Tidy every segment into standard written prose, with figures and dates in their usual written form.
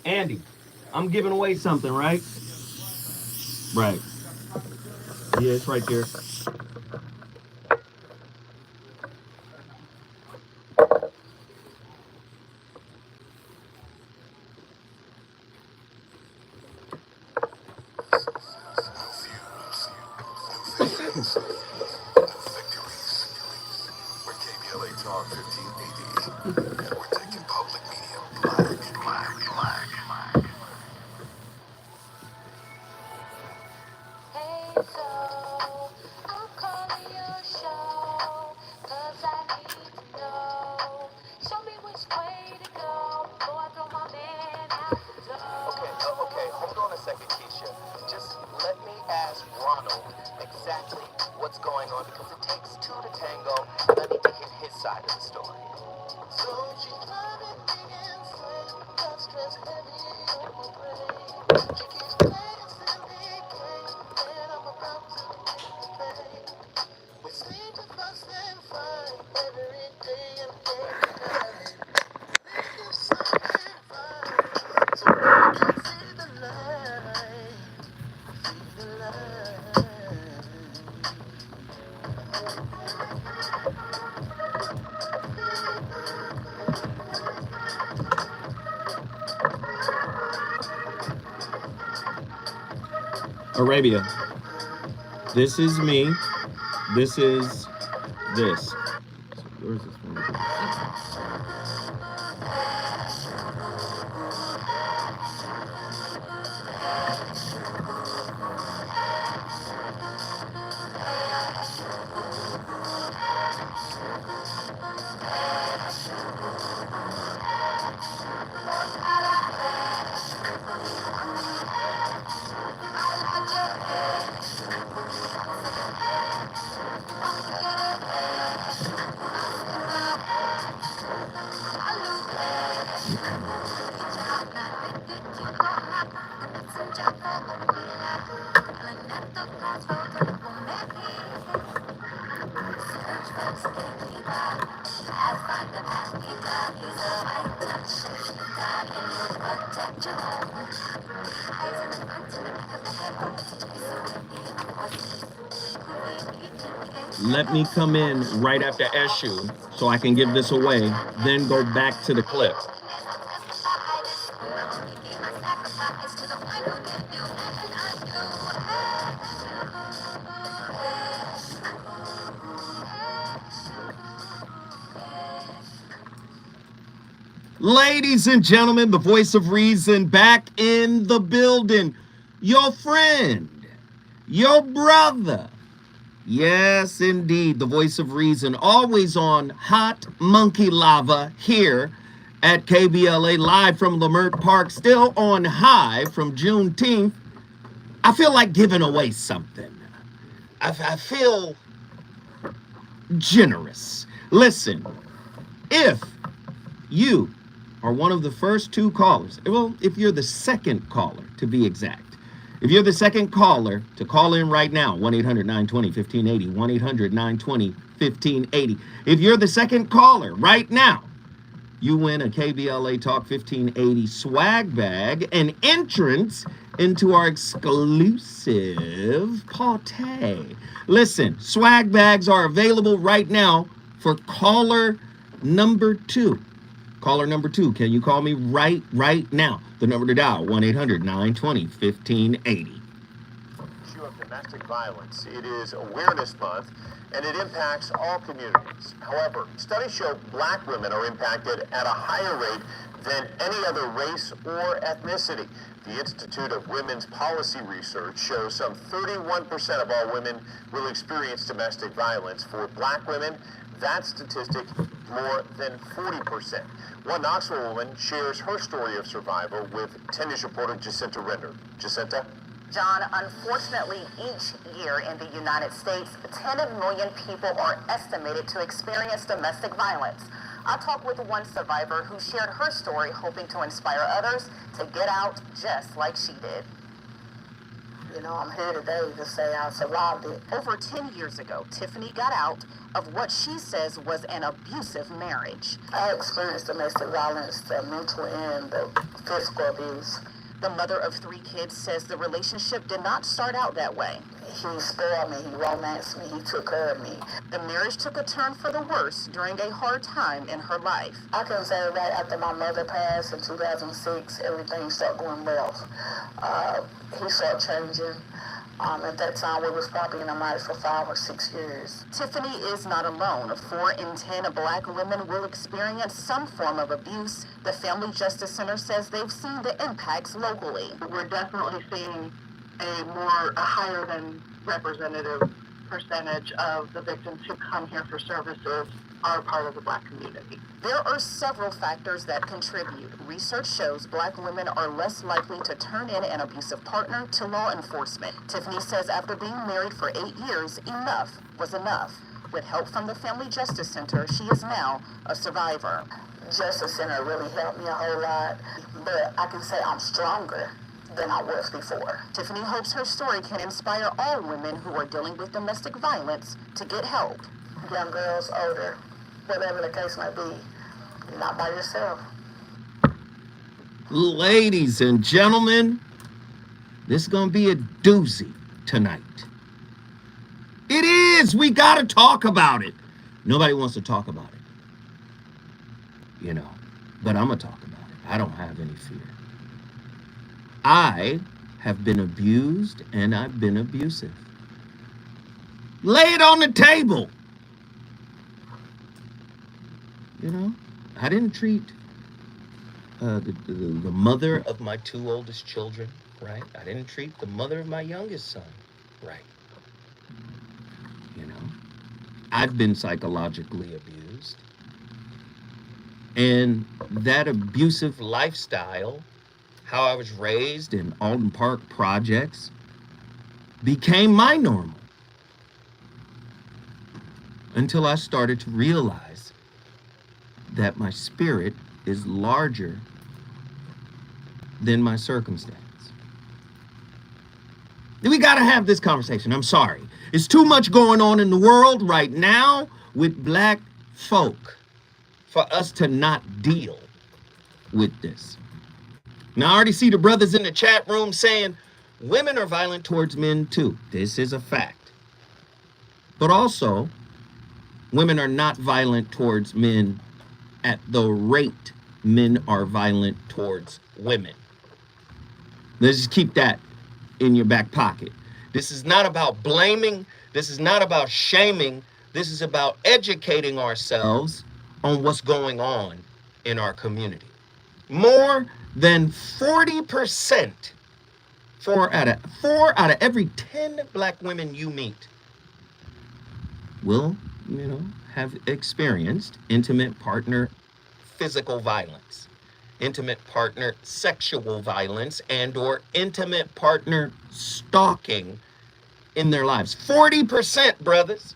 Andy, I'm giving away something, right? Right. Yeah, it's right there. We're KBLA Talk 1580. And we're taking public medium black. Hey, so I'm calling your show, 'cause I need to know. Show me which way to go before I throw my man out the door. Okay, hold on a second, Keisha. Just let me ask Ronald exactly what's going on, because it takes two to tango, and I need to hear his side of the story. So she's driving me insane, got stress heavy on my brain. She keeps playing silly games, and I'm about to make it bang. We seem to fuss and fight every day and night. This is something fine, so I can see the light, see the light. Arabia. This is me. This is this. Where's this one? Let me come in right after Eshu so I can give this away, then go back to the clip. Ladies and gentlemen, the voice of reason back in the building. Your friend, your brother. Yes, indeed, the voice of reason, always on Hot Monkey Lava here at KBLA, live from Lamert Park, still on high from Juneteenth. I feel like giving away something. I feel generous. Listen, if you are one of the first two callers, well, if you're the second caller to be exact, if you're the second caller to call in right now, 1-800-920-1580, 1-800-920-1580. If you're the second caller right now, you win a KBLA Talk 1580 swag bag, an entrance into our exclusive party. Listen, swag bags are available right now for caller number 2. Caller number 2, can you call me right now? The number to dial, 1-800-920-1580. Issue of domestic violence. It is Awareness Month, and it impacts all communities. However, studies show black women are impacted at a higher rate than any other race or ethnicity. The Institute of Women's Policy Research shows some 31% of all women will experience domestic violence. For black women, that statistic more than 40%. One Knoxville woman shares her story of survival with 10 News reporter Jacinta Render. Jacinta? John, unfortunately, each year in the United States, 10 million people are estimated to experience domestic violence. I talked with one survivor who shared her story, hoping to inspire others to get out just like she did. I'm here today to say I survived it. Over 10 years ago, Tiffany got out of what she says was an abusive marriage. I experienced domestic violence, the mental and the physical abuse. The mother of 3 kids says the relationship did not start out that way. He spoiled me, he romanced me, he took care of me. The marriage took a turn for the worse during a hard time in her life. I can say right after my mother passed in 2006, everything started going well. He started changing. At that time, we was probably in a marriage for 5 or 6 years. Tiffany is not alone. 4 in 10 Black women will experience some form of abuse. The Family Justice Center says they've seen the impacts locally. We're definitely seeing a higher than representative percentage of the victims who come here for services are part of the Black community. There are several factors that contribute. Research shows Black women are less likely to turn in an abusive partner to law enforcement. Tiffany says after being married for 8 years, enough was enough. With help from the Family Justice Center, she is now a survivor. Justice Center really helped me a whole lot, but I can say I'm stronger than I was before. Tiffany hopes her story can inspire all women who are dealing with domestic violence to get help. Young girls, older, whatever the case may be, you're not by yourself. Ladies and gentlemen, this is going to be a doozy tonight. It is. We got to talk about it. Nobody wants to talk about it. But I'm going to talk about it. I don't have any fear. I have been abused and I've been abusive. Lay it on the table. I didn't treat the mother of my 2 oldest children right. I didn't treat the mother of my youngest son right. I've been psychologically abused. And that abusive lifestyle, how I was raised in Alden Park projects, became my normal. Until I started to realize that my spirit is larger than my circumstance. We got to have this conversation. I'm sorry. It's too much going on in the world right now with Black folk for us to not deal with this. Now, I already see the brothers in the chat room saying women are violent towards men too. This is a fact. But also, women are not violent towards men at the rate men are violent towards women. Let's just keep that in your back pocket. This is not about blaming. This is not about shaming. This is about educating ourselves on what's going on in our community. More than 40%, 4 out of every 10 Black women you meet will, have experienced intimate partner physical violence, intimate partner sexual violence, and or intimate partner stalking in their lives. 40%, brothers.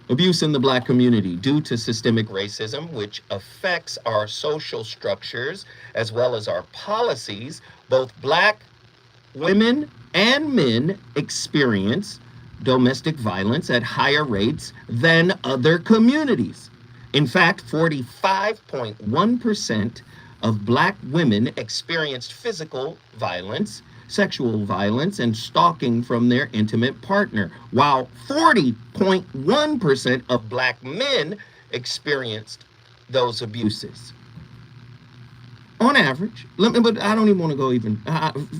Abuse in the Black community due to systemic racism, which affects our social structures as well as our policies. Both Black women and men experience domestic violence at higher rates than other communities. In fact, 45.1% of Black women experienced physical violence, sexual violence, and stalking from their intimate partner, while 40.1% of Black men experienced those abuses. On average, but I don't even want to go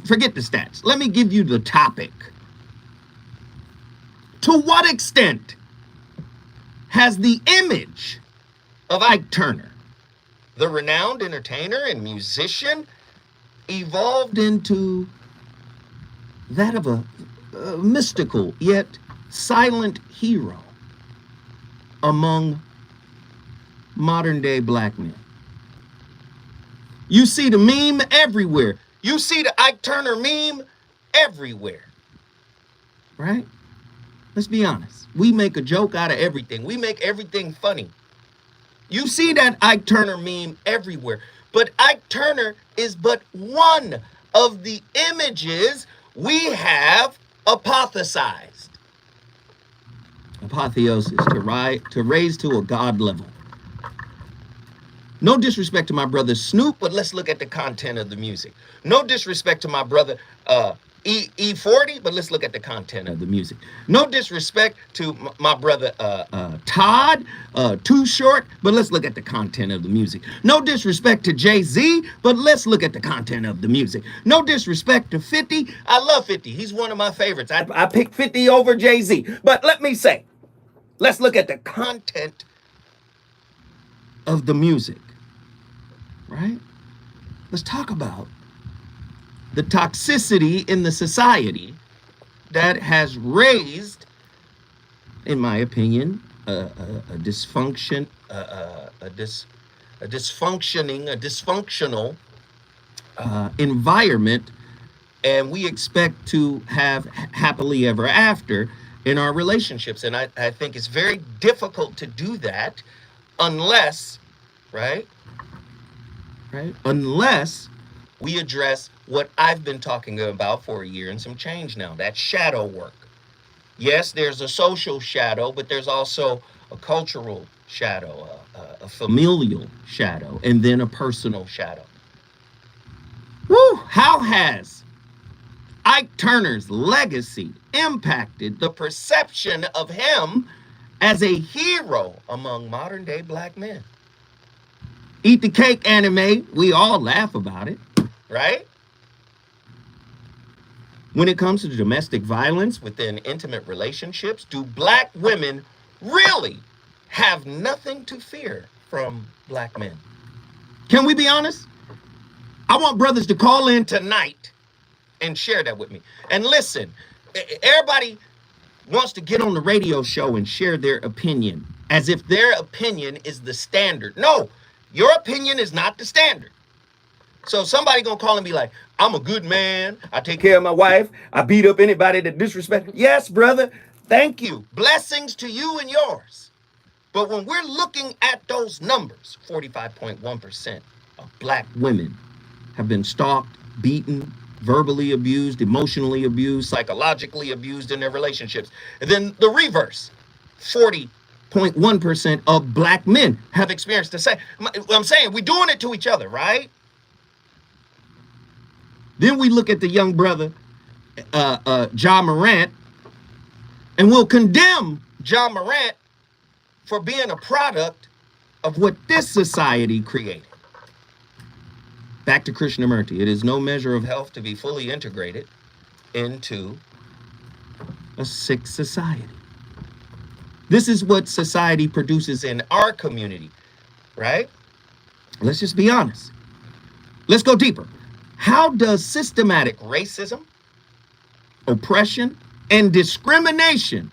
forget the stats. Let me give you the topic. To what extent has the image of Ike Turner, the renowned entertainer and musician, evolved into that of a mystical yet silent hero among modern day Black men? You see the meme everywhere. You see the Ike Turner meme everywhere, right? Let's be honest. We make a joke out of everything. We make everything funny. You see that Ike Turner meme everywhere. But Ike Turner is but one of the images we have apotheosized. Apotheosis, to raise to a God level. No disrespect to my brother Snoop, but let's look at the content of the music. No disrespect to my brother E40, but let's look at the content of the music. No disrespect to my brother Todd, Too Short, but let's look at the content of the music. No disrespect to Jay-Z, but let's look at the content of the music. No disrespect to 50. I love 50. He's one of my favorites. I picked 50 over Jay-Z. But let me say, let's look at the content of the music, right? Let's talk about the toxicity in the society that has raised, in my opinion, a dysfunctional environment, and we expect to have happily ever after in our relationships. And I think it's very difficult to do that unless, right? Unless we address what I've been talking about for a year and some change now, that shadow work. Yes, there's a social shadow, but there's also a cultural shadow, a familial shadow, and then a personal shadow. Woo! How has Ike Turner's legacy impacted the perception of him as a hero among modern day black men? Eat the Cake anime, we all laugh about it, right? When it comes to domestic violence within intimate relationships, do black women really have nothing to fear from black men? Can we be honest? I want brothers to call in tonight and share that with me. And listen, everybody wants to get on the radio show and share their opinion as if their opinion is the standard. No, your opinion is not the standard. So somebody gonna call and be like, I'm a good man. I take care of my wife. I beat up anybody that disrespects me. Yes, brother. Thank you. Blessings to you and yours. But when we're looking at those numbers, 45.1% of black women have been stalked, beaten, verbally abused, emotionally abused, psychologically abused in their relationships. And then the reverse, 40.1% of black men have experienced the same. I'm saying we're doing it to each other, right? Then we look at the young brother, Ja Morant, and we'll condemn Ja Morant for being a product of what this society created. Back to Krishnamurti. It is no measure of health to be fully integrated into a sick society. This is what society produces in our community, right? Let's just be honest. Let's go deeper. How does systematic racism, oppression, and discrimination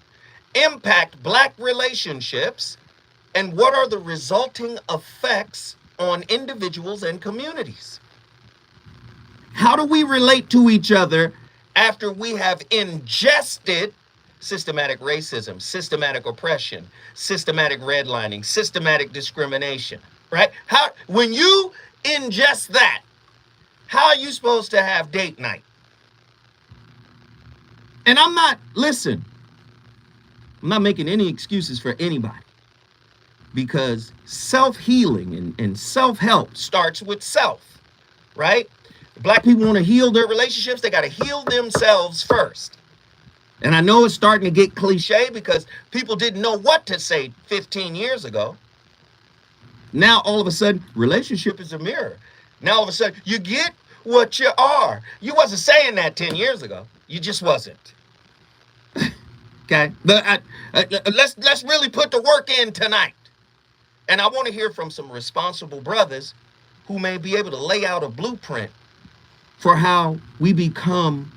impact black relationships, and what are the resulting effects on individuals and communities? How do we relate to each other after we have ingested systematic racism, systematic oppression, systematic redlining, systematic discrimination, right? When you ingest that, how are you supposed to have date night? And I'm not making any excuses for anybody, because self-healing and self-help starts with self, right? Black people want to heal their relationships, they got to heal themselves first. And I know it's starting to get cliche because people didn't know what to say 15 years ago. Now, all of a sudden, relationship is a mirror. Now, all of a sudden, you get what you are. You wasn't saying that 10 years ago. You just wasn't. Okay? But let's really put the work in tonight. And I want to hear from some responsible brothers who may be able to lay out a blueprint for how we become,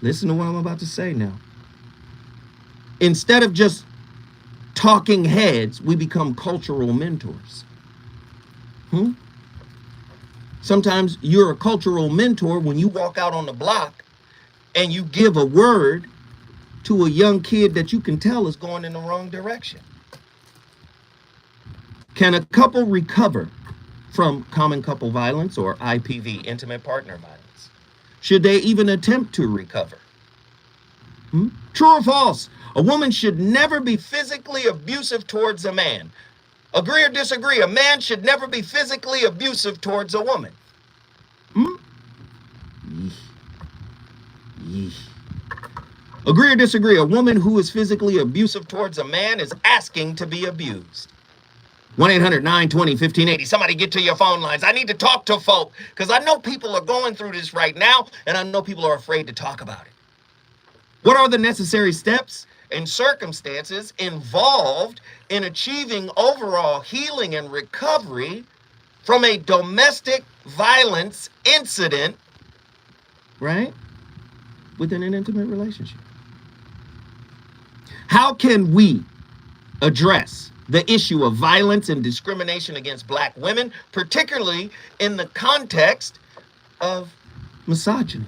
listen to what I'm about to say now. Instead of just talking heads, we become cultural mentors. Sometimes you're a cultural mentor when you walk out on the block and you give a word to a young kid that you can tell is going in the wrong direction. Can a couple recover from common couple violence, or IPV, intimate partner violence? should they even attempt to recover? True or false? A woman should never be physically abusive towards a man. Agree or disagree? A man should never be physically abusive towards a woman. Agree or disagree? A woman who is physically abusive towards a man is asking to be abused. 1-800-920-1580. Somebody get to your phone lines. I need to talk to folk because I know people are going through this right now, and I know people are afraid to talk about it. What are the necessary steps and circumstances involved in achieving overall healing and recovery from a domestic violence incident, right, within an intimate relationship? How can we address the issue of violence and discrimination against Black women, particularly in the context of misogyny?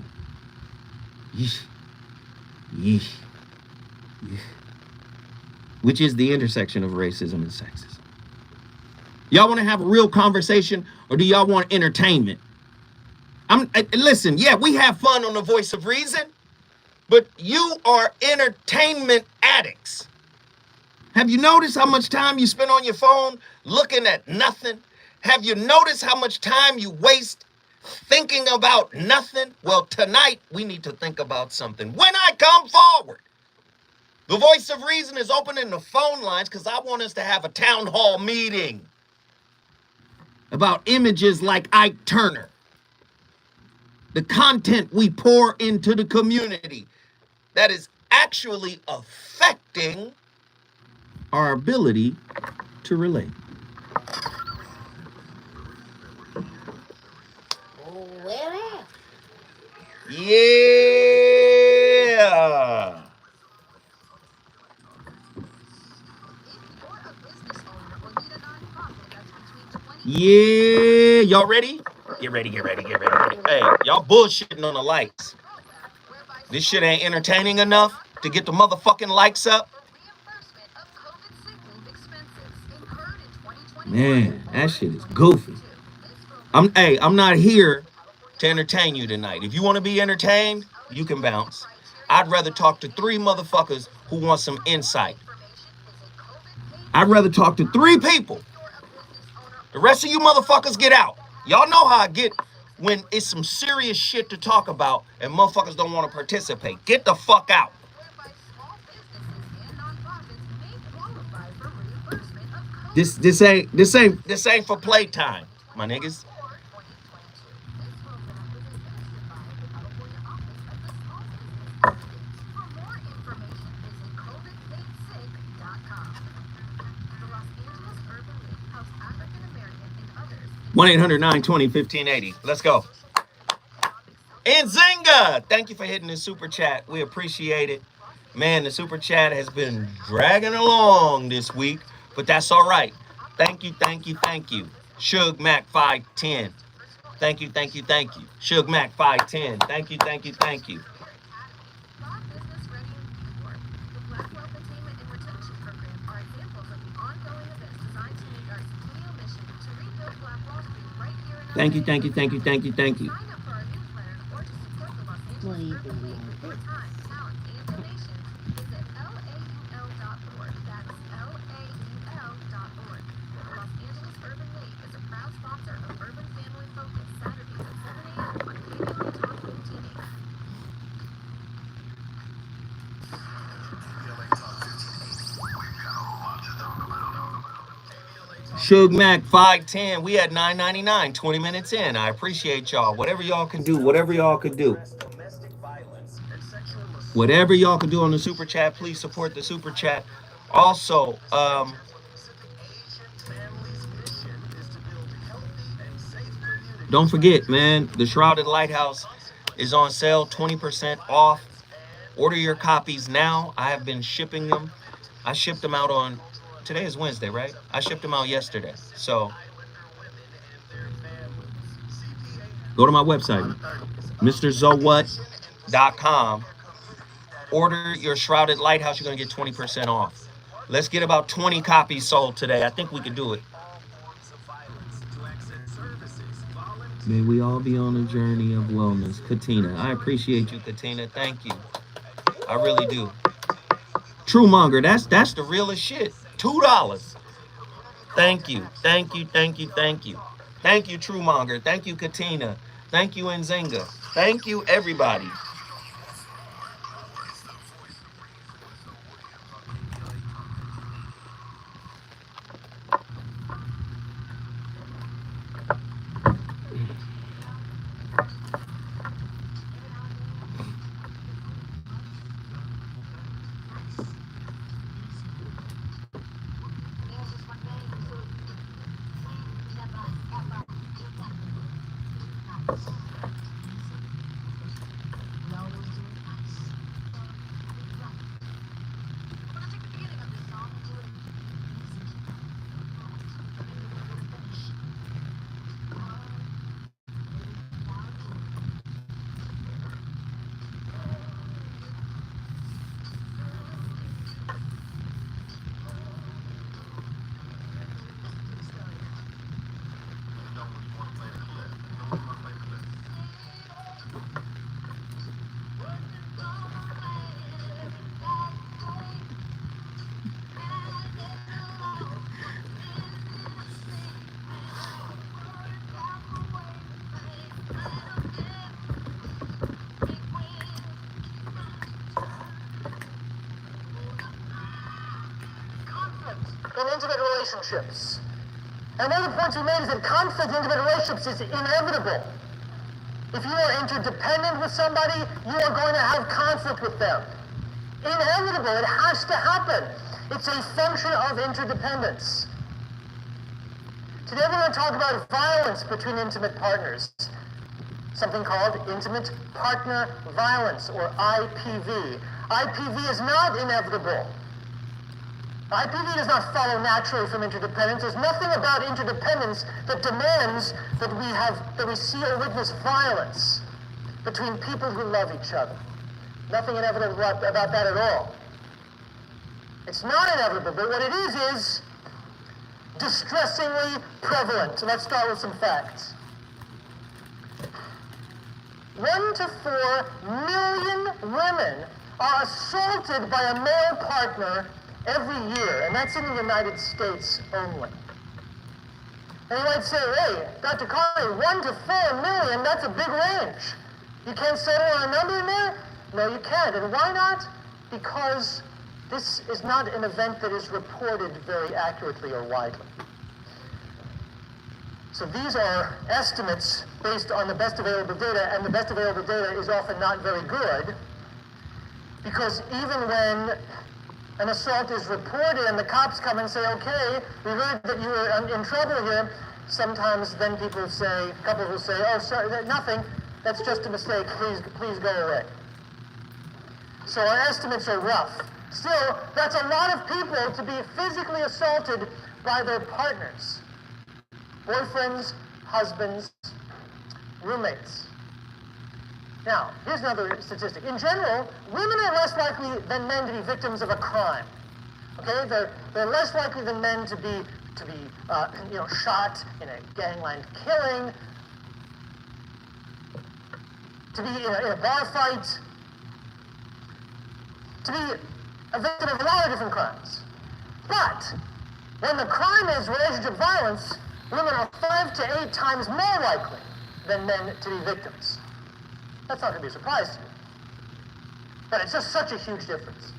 Which is the intersection of racism and sexism. Y'all want to have a real conversation, or do y'all want entertainment? Listen, yeah, we have fun on the Voice of Reason, but you are entertainment addicts. Have you noticed how much time you spend on your phone looking at nothing? Have you noticed how much time you waste thinking about nothing? Well, tonight we need to think about something. When I come forward, the Voice of Reason is opening the phone lines because I want us to have a town hall meeting about images like Ike Turner, the content we pour into the community that is actually affecting our ability to relate. Yeah. Yeah. Y'all ready? Get ready. Hey, y'all bullshitting on the likes. This shit ain't entertaining enough to get the motherfucking likes up. Man, that shit is goofy. I'm not here to entertain you tonight. If you want to be entertained, you can bounce. I'd rather talk to 3 motherfuckers who want some insight. I'd rather talk to 3 people. The rest of you motherfuckers get out. Y'all know how I get when it's some serious shit to talk about and motherfuckers don't want to participate. Get the fuck out. This ain't for playtime, my niggas. One 1-800-920-1580. Let's go. And Zinga, thank you for hitting the super chat. We appreciate it. Man, the super chat has been dragging along this week, but that's all right. Thank you. Suge Mac 510. Thank you. Suge Mac 510. Thank you. Thank you. Suge Mac 510. We at $9.99, 20 minutes in. I appreciate y'all. Whatever y'all can do. Whatever y'all can do on the super chat, please support the super chat. Also, don't forget, man, the Shrouded Lighthouse is on sale, 20% off. Order your copies now. I have been shipping them. I shipped them out on, today is Wednesday, right? I shipped them out yesterday. So go to my website, MrZowat.com. Order your Shrouded Lighthouse. You're going to get 20% off. Let's get about 20 copies sold today. I think we can do it. May we all be on a journey of wellness. Katina, I appreciate you, Katina. Thank you. I really do. True Monger, that's the realest shit. $2. Thank you. Thank you. Thank you. Thank you. Thank you, True Monger. Thank you, Katina. Thank you, Nzinga. Thank you, everybody. In intimate relationships. And one of the points we made is that conflict in intimate relationships is inevitable. If you are interdependent with somebody, you are going to have conflict with them. Inevitable. It has to happen. It's a function of interdependence. Today we're going to talk about violence between intimate partners. Something called intimate partner violence, or IPV. IPV is not inevitable. IPV does not follow naturally from interdependence. There's nothing about interdependence that demands that we see or witness violence between people who love each other. Nothing inevitable about that at all. It's not inevitable, but what it is distressingly prevalent. So let's start with some facts. 1 to 4 million women are assaulted by a male partner every year, and that's in the United States only. And you might say, hey, Dr. Carney, 1 to 4 million, that's a big range. You can't settle on a number in there? No, you can't. And why not? Because this is not an event that is reported very accurately or widely. So these are estimates based on the best available data, and the best available data is often not very good, because even when an assault is reported and the cops come and say, okay, we heard that you were in trouble here, sometimes then couples will say, oh, sorry, nothing, that's just a mistake, please go away. So our estimates are rough. Still, that's a lot of people to be physically assaulted by their partners. Boyfriends, husbands, roommates. Now, here's another statistic. In general, women are less likely than men to be victims of a crime. Okay, they're less likely than men to be shot in a gangland killing, to be in a bar fight, to be a victim of a lot of different crimes. But when the crime is relationship violence, women are 5 to 8 times more likely than men to be victims. That's not going to be a surprise to you. But it's just such a huge difference.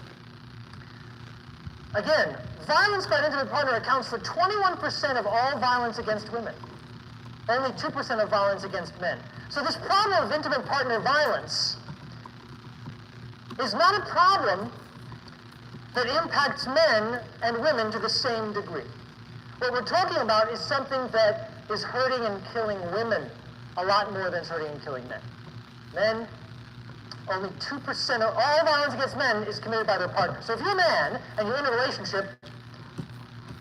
Again, violence by an intimate partner accounts for 21% of all violence against women. Only 2% of violence against men. So this problem of intimate partner violence is not a problem that impacts men and women to the same degree. What we're talking about is something that is hurting and killing women a lot more than it's hurting and killing men. Men, only 2% of all violence against men is committed by their partner. So if you're a man and you're in a relationship,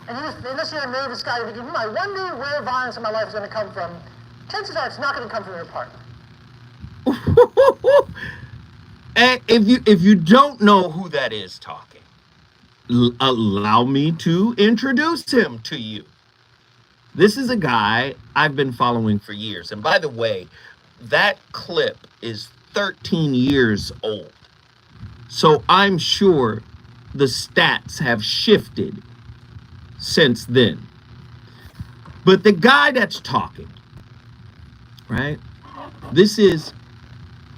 and unless you're a nervous guy, you're thinking, I wonder where violence in my life is going to come from, chances are it's not going to come from your partner. And if you don't know who that is talking, allow me to introduce him to you. This is a guy I've been following for years. And by the way, that clip is 13 years old. So I'm sure the stats have shifted since then. But the guy that's talking, right? This is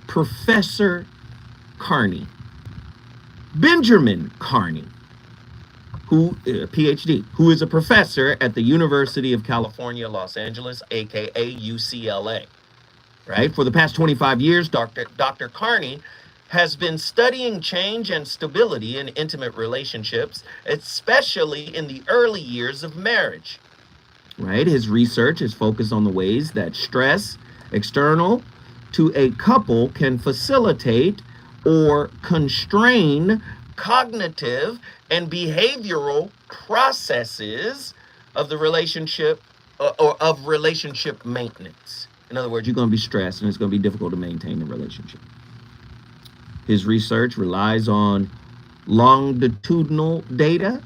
Professor Carney, Benjamin Carney, who PhD, who is a professor at the University of California, Los Angeles, aka UCLA. Right? For the past 25 years, Dr. Carney has been studying change and stability in intimate relationships, especially in the early years of marriage. Right? His research is focused on the ways that stress external to a couple can facilitate or constrain cognitive and behavioral processes of the relationship or of relationship maintenance. In other words, you're going to be stressed and it's going to be difficult to maintain the relationship. His research relies on longitudinal data,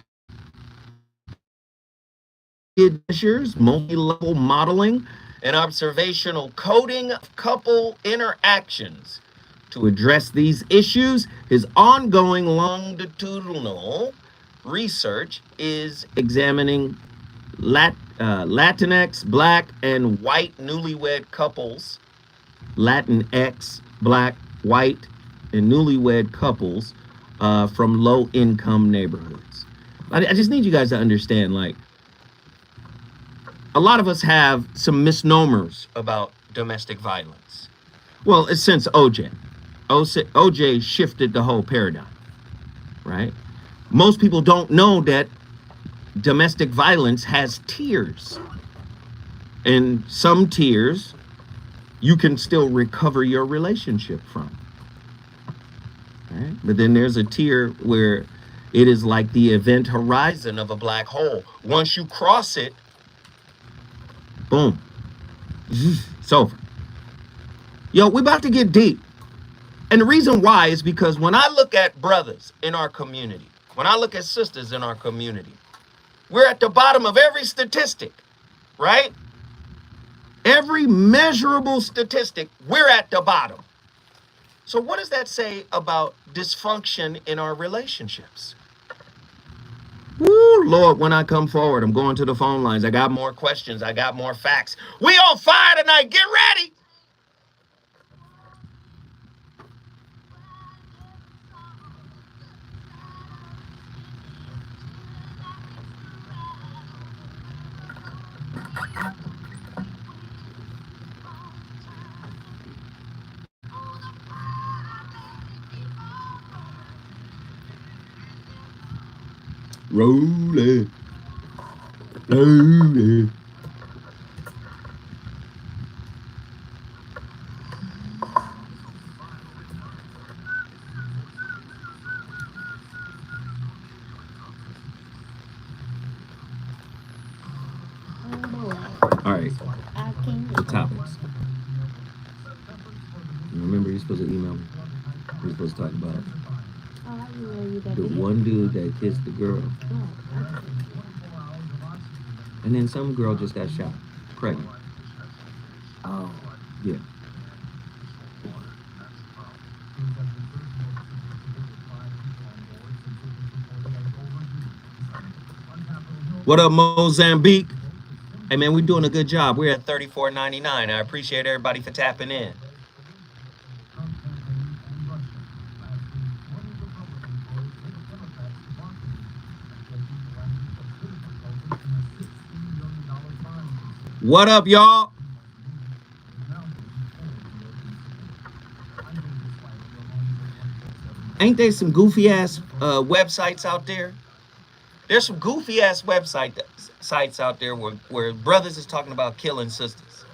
measures, multi-level modeling, and observational coding of couple interactions. To address these issues, his ongoing longitudinal research is examining Latinx, Black, and white newlywed couples, Latinx, Black, white, and newlywed couples from low-income neighborhoods. I just need you guys to understand, like, a lot of us have some misnomers about domestic violence. Well, it's since OJ. OJ shifted the whole paradigm, right? Most people don't know that domestic violence has tiers. And some tiers you can still recover your relationship from. Right? But then there's a tier where it is like the event horizon of a black hole. Once you cross it, boom, it's over. Yo, we're about to get deep. And the reason why is because when I look at brothers in our community, when I look at sisters in our community, we're at the bottom of every statistic, right? Every measurable statistic, we're at the bottom. So what does that say about dysfunction in our relationships? Woo, Lord, when I come forward, I'm going to the phone lines. I got more questions. I got more facts. We on fire tonight. Get ready. Roll it. Roll it. All right, the topics. Remember, you're supposed to email me. We're supposed to talk about the one dude that kissed the girl. And then some girl just got shot, pregnant. Oh. Yeah. What up, Mozambique? Hey, man, we're doing a good job. We're at $34.99. I appreciate everybody for tapping in. What up, y'all? Ain't there some goofy ass websites out there? There's some goofy ass sites out there where brothers is talking about killing sisters.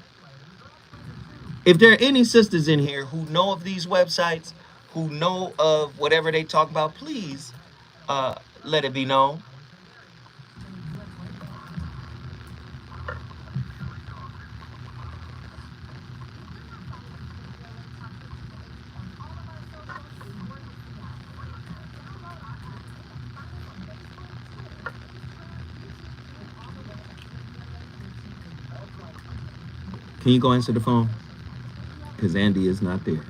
If there are any sisters in here who know of these websites, who know of whatever they talk about, please let it be known. Can you go answer the phone? Because Andy is not there.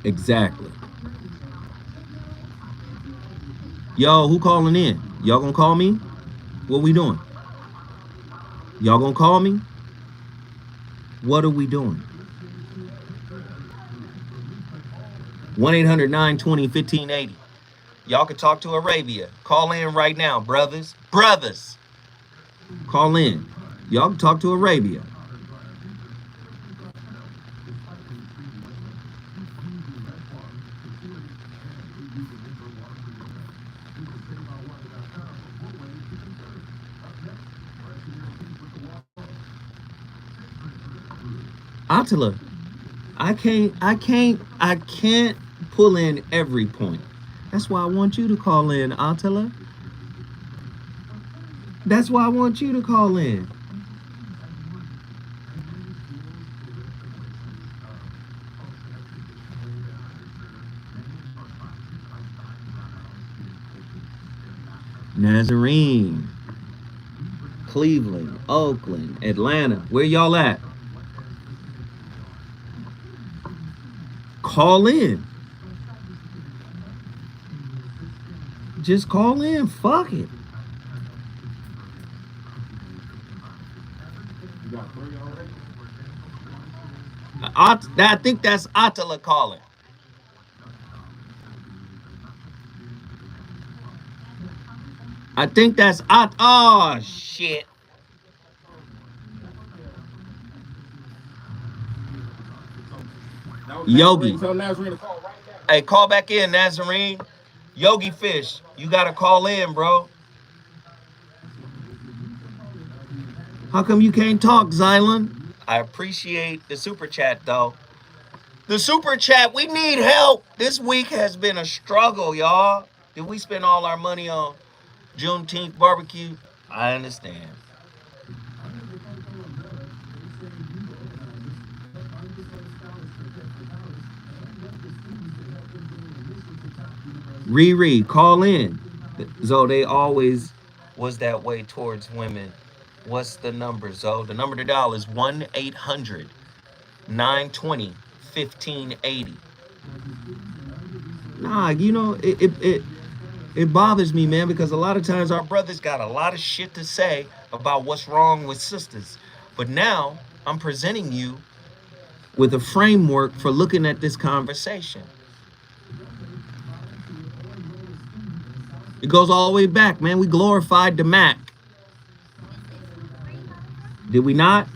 Exactly. Yo, who calling in? Y'all gonna call me? What we doing? Y'all gonna call me? What are we doing? 1-800-920-1580. Y'all can talk to Arabia. Call in right now, brothers. Brothers. Call in. Y'all can talk to Arabia. Attila, I can't pull in every point. That's why I want you to call in, Attila. That's why I want you to call in. Nazarene, Cleveland, Oakland, Atlanta. Where y'all at? Call in. Just call in. Fuck it. I think that's Attila calling. I think that's Oh shit. Yogi. Hey, call back in, Nazarene. Yogi Fish, you gotta call in, bro. How come you can't talk, Xylan? I appreciate the super chat, though. The super chat, we need help. This week has been a struggle, y'all. Did we spend all our money on Juneteenth barbecue? I understand. Riri, call in. So they always was that way towards women. What's the number, Zo? The number to dial is 1-800-920-1580. Nah, you know, it bothers me, man, because a lot of times our brothers got a lot of shit to say about what's wrong with sisters. But now I'm presenting you with a framework for looking at this conversation. It goes all the way back, man. We glorified the Mac. Did we not?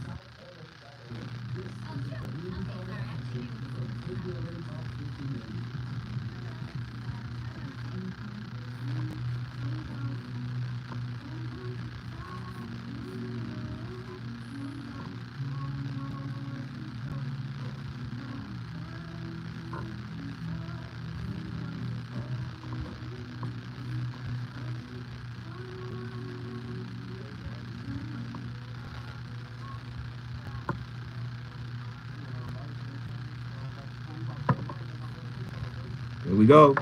Here we go.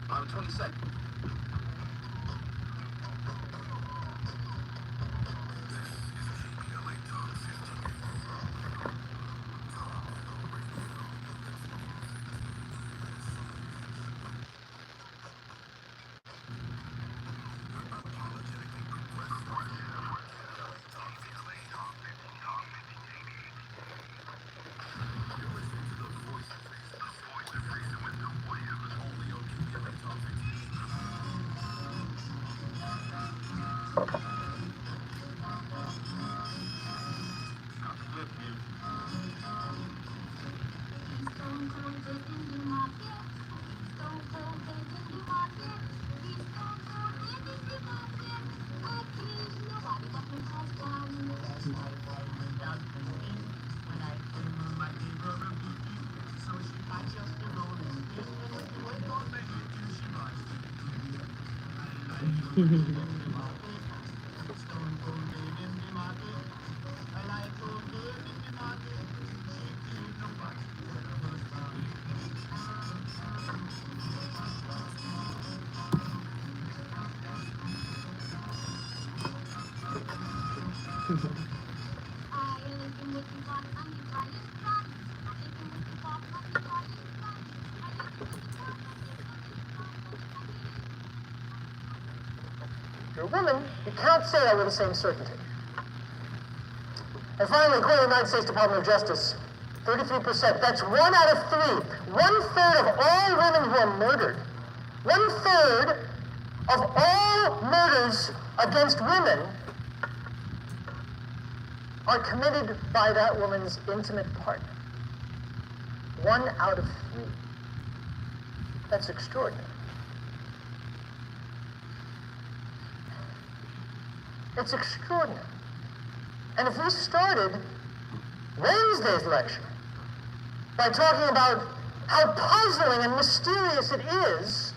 On the 22nd. you're a woman, you can't say that with the same certainty. And finally, according to the United States Department of Justice, 33%, that's 1 out of 3. 1/3 of all women who are murdered, 1/3 of all murders against women are committed by that woman's intimate partner. 1 out of 3. That's extraordinary. It's extraordinary. And if we started Wednesday's lecture by talking about how puzzling and mysterious it is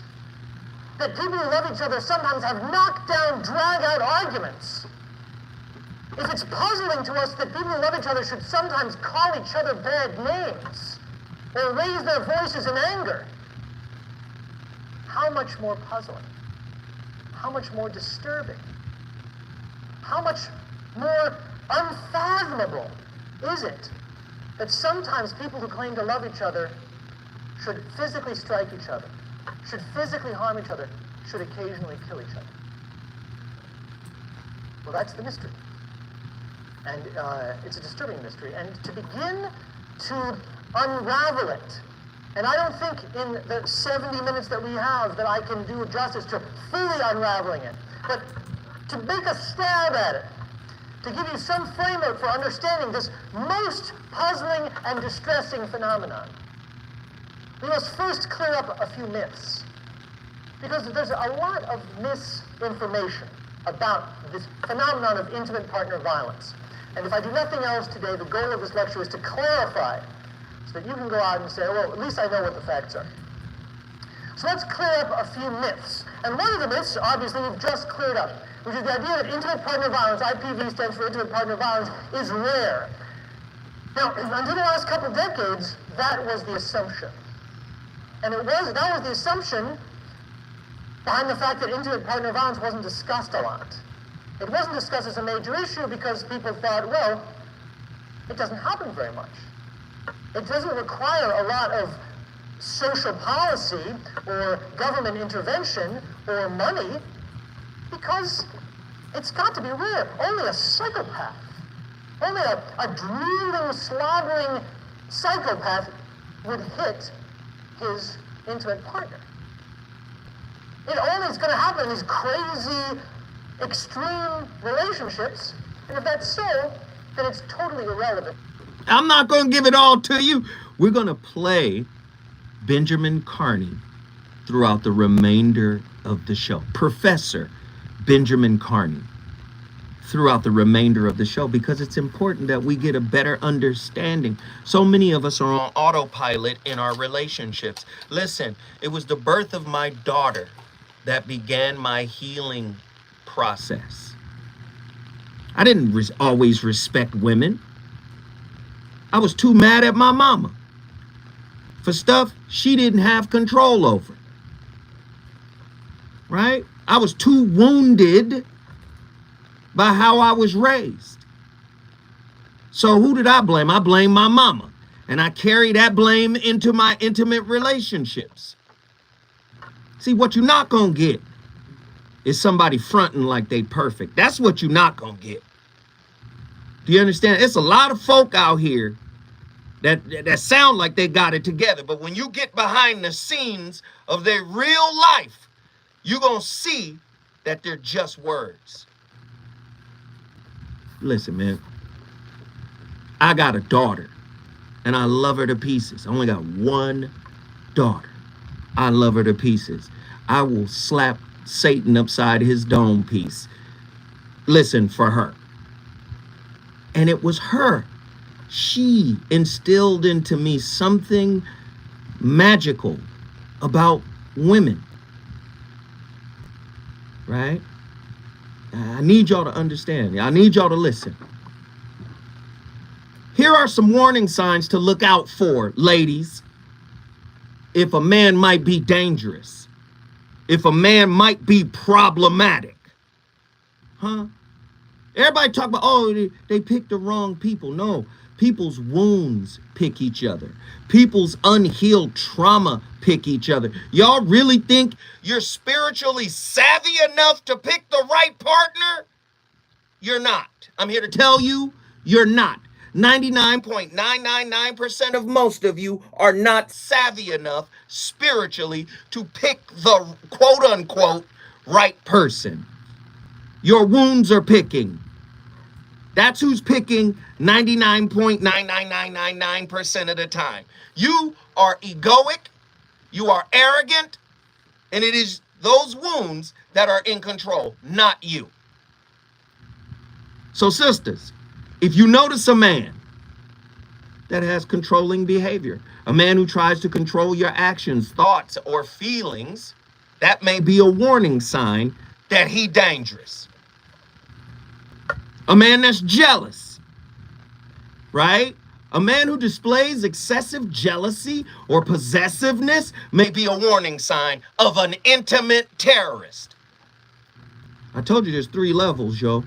that people who love each other sometimes have knockdown, drag-out arguments, if it's puzzling to us that people who love each other should sometimes call each other bad names or raise their voices in anger, how much more puzzling, how much more disturbing, how much more unfathomable is it that sometimes people who claim to love each other should physically strike each other, should physically harm each other, should occasionally kill each other? Well, that's the mystery. And it's a disturbing mystery. And to begin to unravel it, and I don't think in the 70 minutes that we have that I can do justice to fully unraveling it, but to make a stab at it, to give you some framework for understanding this most puzzling and distressing phenomenon, we must first clear up a few myths. Because there's a lot of misinformation about this phenomenon of intimate partner violence. And if I do nothing else today, the goal of this lecture is to clarify so that you can go out and say, well, at least I know what the facts are. So let's clear up a few myths. And one of the myths, obviously, we've just cleared up, which is the idea that intimate partner violence, IPV stands for intimate partner violence, is rare. Now, until the last couple decades, that was the assumption. And that was the assumption behind the fact that intimate partner violence wasn't discussed a lot. It wasn't discussed as a major issue because people thought, well, it doesn't happen very much. It doesn't require a lot of social policy or government intervention or money because it's got to be rare. Only a psychopath, only a drooling, slobbering psychopath would hit his intimate partner. It only is going to happen in these crazy, extreme relationships, and if that's so, then it's totally irrelevant. I'm not going to give it all to you. We're going to play Benjamin Carney throughout the remainder of the show. Professor Benjamin Carney throughout the remainder of the show, because it's important that we get a better understanding. So many of us are on autopilot in our relationships. Listen, it was the birth of my daughter that began my healing process. I didn't always respect women. I was too mad at my mama for stuff she didn't have control over. Right? I was too wounded by how I was raised. So who did I blame? I blame my mama. And I carry that blame into my intimate relationships. See, what you're not going to get is somebody fronting like they perfect. That's what you're not going to get. Do you understand? It's a lot of folk out here that sound like they got it together. But when you get behind the scenes of their real life, you're going to see that they're just words. Listen, man, I got a daughter and I love her to pieces. I only got one daughter. I love her to pieces. I will slap Satan upside his dome piece. Listen, for her. And it was her. She instilled into me something magical about women. Right? I need y'all to understand. I need y'all to listen. Here are some warning signs to look out for, ladies. If a man might be dangerous. If a man might be problematic. Huh? Everybody talk about, oh, they picked the wrong people. No, People's wounds pick each other. People's unhealed trauma pick each other. Y'all really think you're spiritually savvy enough to pick the right partner? You're not. I'm here to tell you, you're not. 99.999% of most of you are not savvy enough spiritually to pick the quote unquote right person. Your wounds are picking. That's who's picking 99.99999% of the time. You are egoic, you are arrogant, and it is those wounds that are in control, not you. So sisters, if you notice a man that has controlling behavior, a man who tries to control your actions, thoughts, or feelings, that may be a warning sign that he dangerous. A man that's jealous, right? A man who displays excessive jealousy or possessiveness may be a warning sign of an intimate terrorist. I told you there's 3 levels, yo.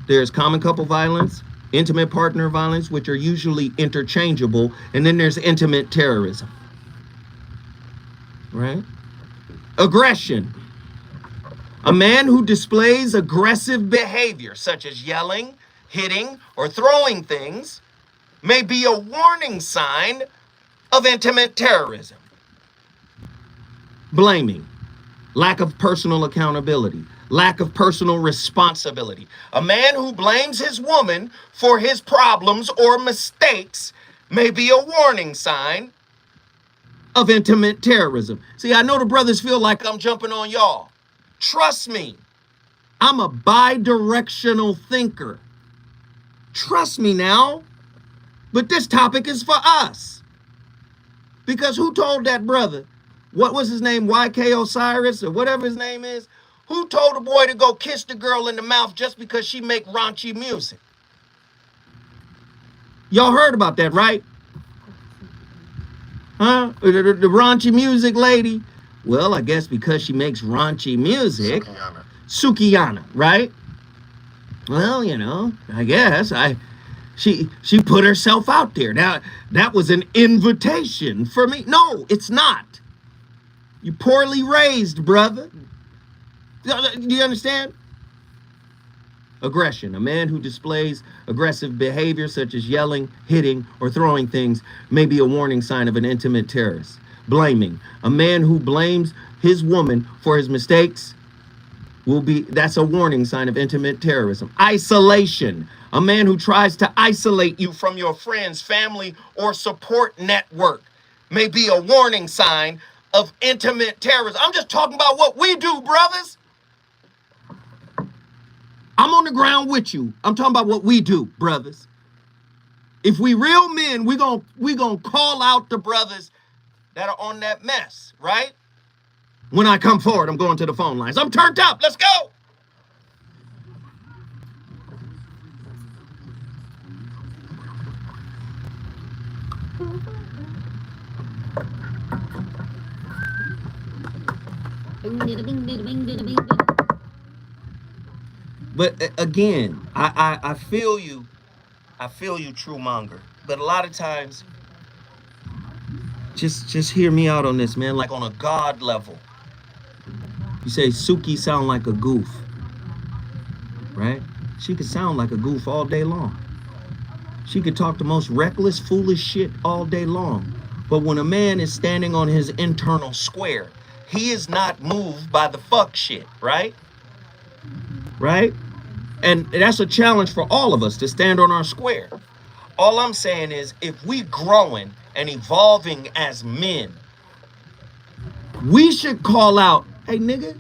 There's common couple violence, intimate partner violence, which are usually interchangeable, and then there's intimate terrorism, right? Aggression. A man who displays aggressive behavior, such as yelling, hitting, or throwing things, may be a warning sign of intimate terrorism. Blaming. Lack of personal accountability. Lack of personal responsibility. A man who blames his woman for his problems or mistakes may be a warning sign of intimate terrorism. See, I know the brothers feel like I'm jumping on y'all. Trust me, I'm a bi-directional thinker. Trust me now. But this topic is for us. Because who told that brother, what was his name, YK Osiris or whatever his name is? Who told the boy to go kiss the girl in the mouth just because she make raunchy music? Y'all heard about that, right? Huh? The raunchy music lady? Well, I guess because she makes raunchy music. Sukiyana, right? Well, you know, I guess she put herself out there. Now, that was an invitation for me. No, it's not. You poorly raised, brother. Do you understand? Aggression. A man who displays aggressive behavior such as yelling, hitting, or throwing things may be a warning sign of an intimate terrorist. Blaming. A man who blames his woman for his mistakes that's a warning sign of intimate terrorism. Isolation. A man who tries to isolate you from your friends, family, or support network may be a warning sign of intimate terrorism. I'm just talking about what we do, brothers. I'm on the ground with you. I'm talking about what we do, brothers. If we real men, we gonna call out the brothers that are on that mess, right? When I come forward, I'm going to the phone lines. I'm turned up. Let's go. But again, I feel you. I feel you, true monger. But a lot of times, just hear me out on this, man. Like on a God level. You say Suki sound like a goof, right? She could sound like a goof all day long. She could talk the most reckless, foolish shit all day long. But when a man is standing on his internal square, he is not moved by the fuck shit, right? Right? And that's a challenge for all of us to stand on our square. All I'm saying is if we growing and evolving as men, we should call out, hey nigga,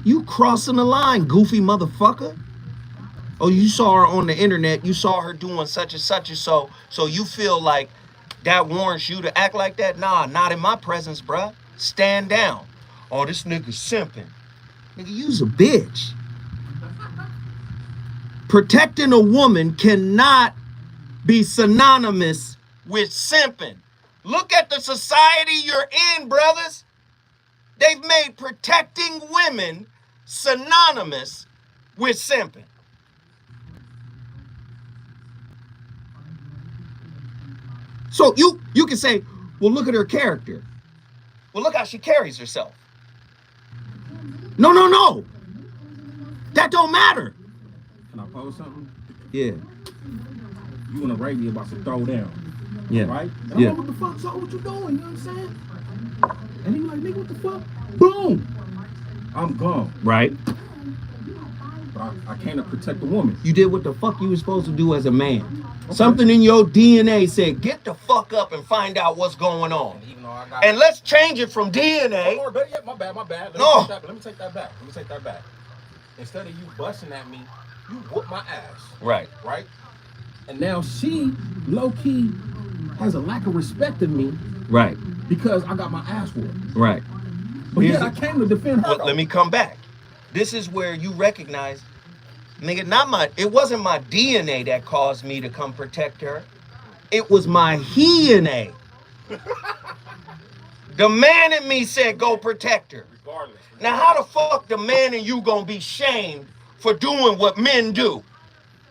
you crossing the line, goofy motherfucker. Oh, you saw her on the internet, you saw her doing such and so you feel like that warrants you to act like that? Nah, not in my presence, bruh. Stand down. Oh, this nigga simping. Nigga, you's a bitch. Protecting a woman cannot be synonymous with simping. Look at the society you're in, brothers. They've made protecting women synonymous with simping. So you can say, well, look at her character. Well, look how she carries herself. No. That don't matter. Can I pose something? Yeah. You in a radio about to throw down. Yeah. Right? And Yeah. I'm like, what the fuck, so what you doing? You know what I'm saying? And he like, nigga, what the fuck? Boom! I'm gone. Right. But I came to protect the woman. You did what the fuck you were supposed to do as a man. Okay. Something in your DNA said, get the fuck up and find out what's going on. And let's change it from DNA. Oh, better yet, my bad. Let me take that back. Instead of you busting at me, you whoop my ass. Right. Right? And now she, low-key, has a lack of respect of me. Right. Because I got my ass whooped. Right. But yeah, I came to defend her. Well, let me come back. This is where you recognize, nigga, it wasn't my DNA that caused me to come protect her. It was my DNA. The man in me said, go protect her. Regardless. Now, how the fuck the man in you gonna be shamed for doing what men do?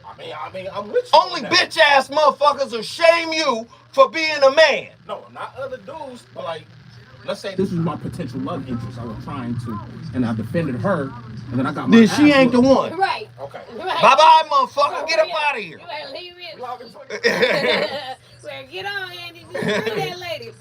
I mean, I'm with you. Only bitch ass motherfuckers will shame you for being a man. No, not other dudes, but like, let's say this was my potential love interest. I was trying to, and I defended her, and then I got my Then she ain't the one. Right. Okay. Right. Bye-bye, motherfucker. Get up out of here. You better leave it. Well, get on, Andy. Do that, lady.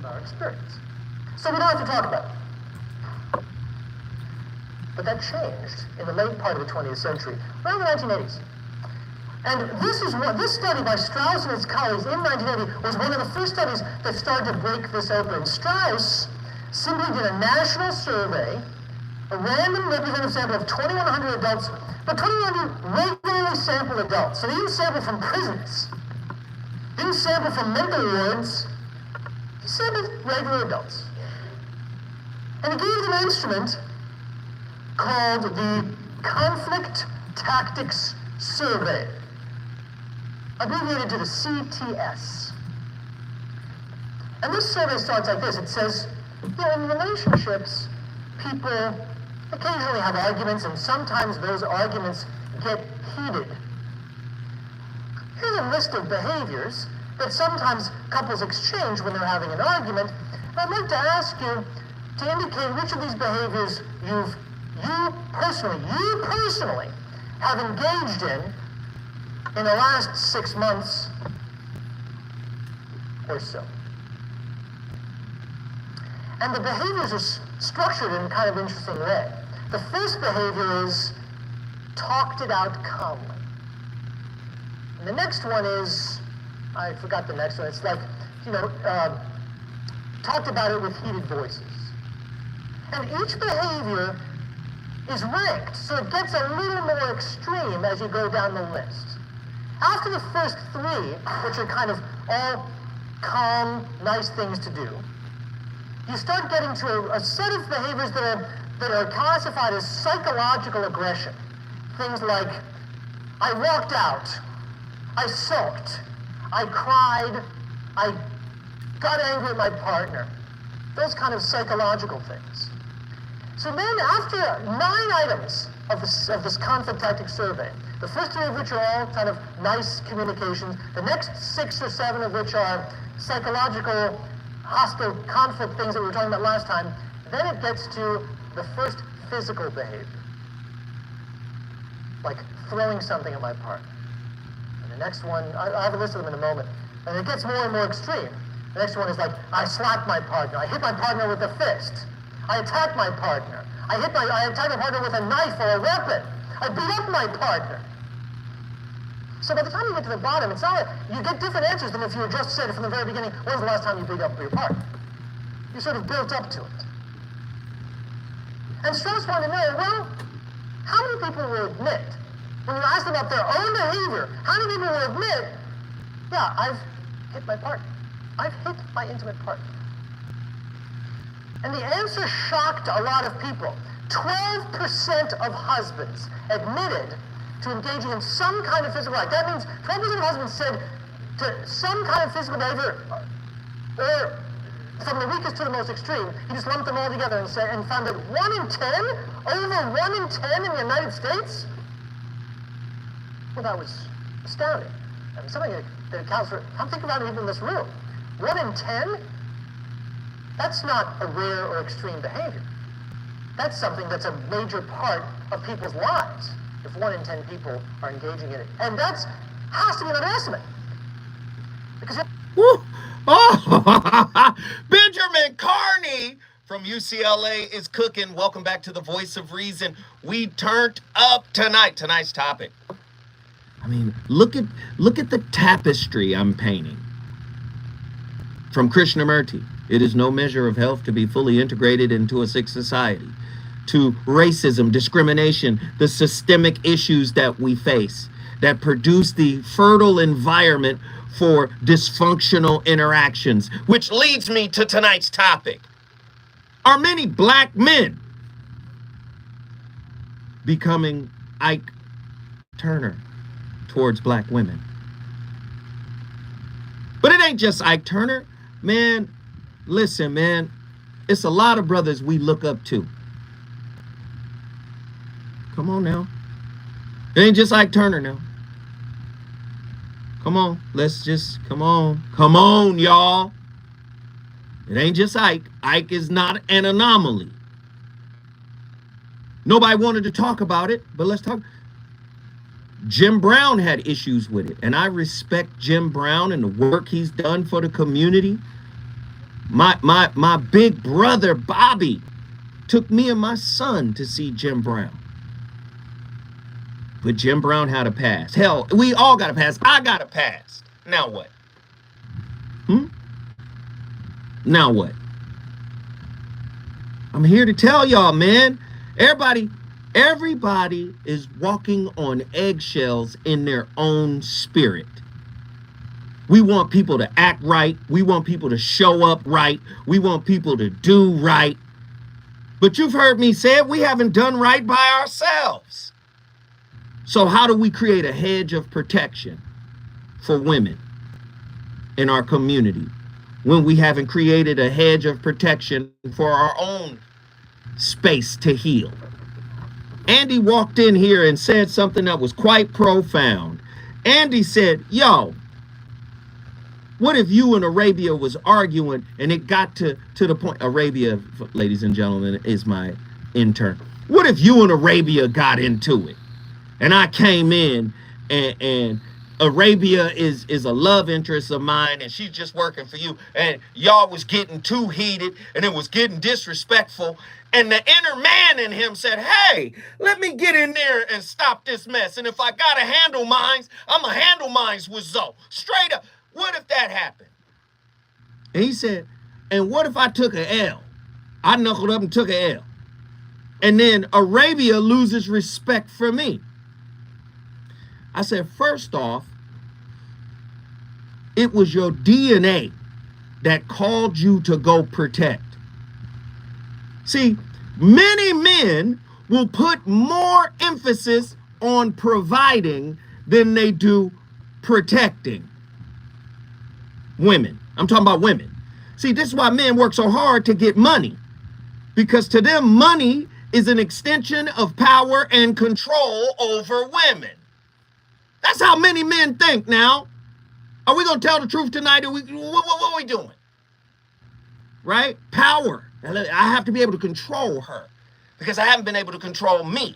Our experience. So we don't have to talk about it. But that changed in the late part of the 20th century, around the 1980s. And this study by Strauss and his colleagues in 1980 was one of the first studies that started to break this open. Strauss simply did a national survey, a random representative sample of 2,100 adults, but 2,100 regularly sampled adults. So they didn't sample from prisons, didn't sample from mental wards. He sampled regular adults. And he gave them an instrument called the Conflict Tactics Survey, abbreviated to the CTS. And this survey starts like this. It says, in relationships, people occasionally have arguments, and sometimes those arguments get heated. Here's a list of behaviors that sometimes couples exchange when they're having an argument. And I'd like to ask you to indicate which of these behaviors you personally have engaged in the last 6 months or so. And the behaviors are structured in a kind of interesting way. The first behavior is talked it out calmly. And the next one is, I forgot the next one. It's like, talked about it with heated voices. And each behavior is ranked, so it gets a little more extreme as you go down the list. After the first three, which are kind of all calm, nice things to do, you start getting to a set of behaviors that are classified as psychological aggression. Things like, I walked out, I sulked, I cried, I got angry at my partner. Those kind of psychological things. So then after 9 items of this conflict tactics survey, the first 3 of which are all kind of nice communications, the next 6 or 7 of which are psychological, hostile conflict things that we were talking about last time, then it gets to The first, physical behavior, like throwing something at my partner. And the next one, I have a list of them in a moment, and it gets more and more extreme. The next one is like, I slap my partner, I hit my partner with a fist, I attack my partner, I attack my partner with a knife or a weapon, I beat up my partner. So by the time you get to the bottom, it's not like you get different answers than if you had just said from the very beginning, when's the last time you beat up your partner? You sort of built up to it. And Strauss wanted to know, well, how many people will admit, when you ask them about their own behavior, how many people will admit, yeah, I've hit my partner. I've hit my intimate partner. And the answer shocked a lot of people. 12% of husbands admitted to engaging in some kind of physical act. That means 12% of husbands said to some kind of physical behavior, or from the weakest to the most extreme, you just lumped them all together and found that 1 in 10, over 1 in 10 in the United States? Well, that was astounding. I mean, something that accounts for, I'm thinking about it even in this room. 1 in 10? That's not a rare or extreme behavior. That's something that's a major part of people's lives, if 1 in 10 people are engaging in it. And that's has to be an underestimate. Because Woo. Oh, Benjamin Carney from UCLA is cooking. Welcome back to the Voice of Reason. We turned up tonight. Tonight's topic. I mean, look at the tapestry I'm painting. From Krishnamurti, it is no measure of health to be fully integrated into a sick society. To racism, discrimination, the systemic issues that we face that produce the fertile environment for dysfunctional interactions, which leads me to tonight's topic. Are many black men becoming Ike Turner towards black women? But it ain't just Ike Turner. Man, listen, man, it's a lot of brothers we look up to. Come on now. It ain't just Ike Turner now. Come on, come on, y'all. It ain't just Ike. Ike is not an anomaly. Nobody wanted to talk about it, but let's talk. Jim Brown had issues with it, and I respect Jim Brown and the work he's done for the community. My big brother, Bobby, took me and my son to see Jim Brown. But Jim Brown had a pass. Hell, we all got a pass. I got a pass. Now what? Now what? I'm here to tell y'all, man. Everybody is walking on eggshells in their own spirit. We want people to act right. We want people to show up right. We want people to do right. But you've heard me say it, we haven't done right by ourselves. So how do we create a hedge of protection for women in our community when we haven't created a hedge of protection for our own space to heal? Andy walked in here and said something that was quite profound. Andy said, yo, what if you and Arabia was arguing and it got to the point, Arabia, ladies and gentlemen, is my intern. What if you and Arabia got into it? And I came in and Arabia is a love interest of mine and she's just working for you. And y'all was getting too heated and it was getting disrespectful. And the inner man in him said, hey, let me get in there and stop this mess. And if I got to handle mines, I'm going to handle mines with Zoe. Straight up. What if that happened? And he said, and what if I took an L? I knuckled up and took an L. And then Arabia loses respect for me. I said, first off, it was your DNA that called you to go protect. See, many men will put more emphasis on providing than they do protecting women. I'm talking about women. See, this is why men work so hard to get money. Because to them, money is an extension of power and control over women. That's how many men think now. Are we going to tell the truth tonight? What are we doing? Right? Power. I have to be able to control her. because I haven't been able to control me.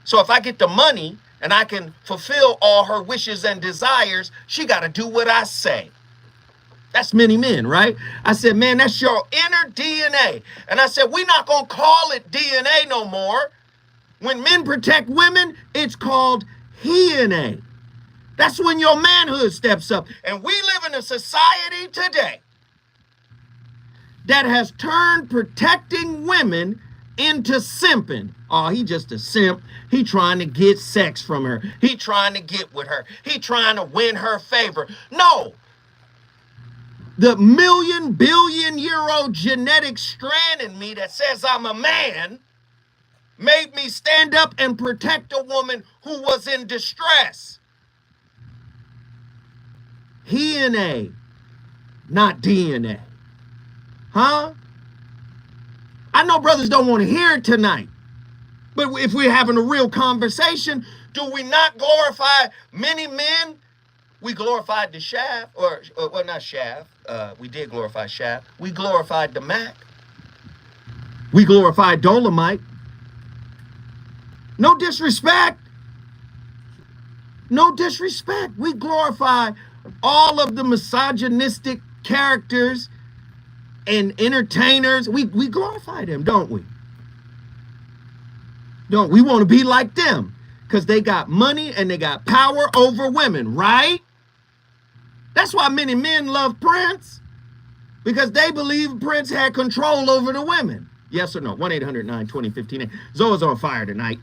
So if I get the money and I can fulfill all her wishes and desires, she got to do what I say. That's many men, right? I said, man, that's your inner DNA. And I said, we're not going to call it DNA no more. When men protect women, it's called he-na. That's when your manhood steps up. And we live in a society today that has turned protecting women into simping. Oh, he just a simp. He trying to get sex from her. He trying to get with her. He trying to win her favor. No. The million, billion-year-old genetic strand in me that says I'm a man made me stand up and protect a woman who was in distress. He-na, not DNA. Huh? I know brothers don't want to hear it tonight, but if we're having a real conversation, do we not glorify many men? We glorified the Shaft, or well, not Shaft. We did glorify Shaft. We glorified the Mac. We glorified Dolomite. No disrespect. No disrespect. We glorify all of the misogynistic characters and entertainers. We glorify them, don't we? Don't we want to be like them? Because they got money and they got power over women, right? That's why many men love Prince, because they believe Prince had control over the women. Yes or no? 1-800-920-15. Zoe's on fire tonight.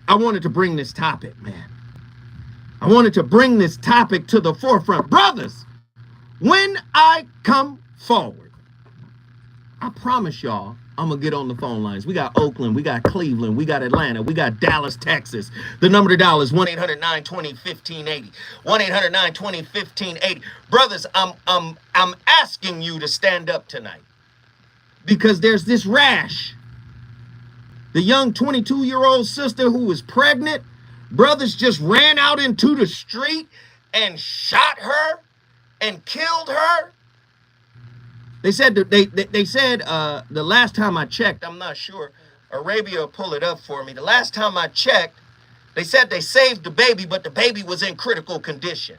I wanted to bring this topic, man. I wanted to bring this topic to the forefront. Brothers, when I come forward, I promise y'all, I'm going to get on the phone lines. We got Oakland, we got Cleveland, we got Atlanta, we got Dallas, Texas. The number to dial is 1-800-920-1580. 1-800-920-1580. Brothers, I'm asking you to stand up tonight, because there's this rash. The young 22-year-old sister who was pregnant, brothers just ran out into the street and shot her and killed her. They said the last time I checked, I'm not sure, Arabia will pull it up for me. The last time I checked, they said they saved the baby, but the baby was in critical condition.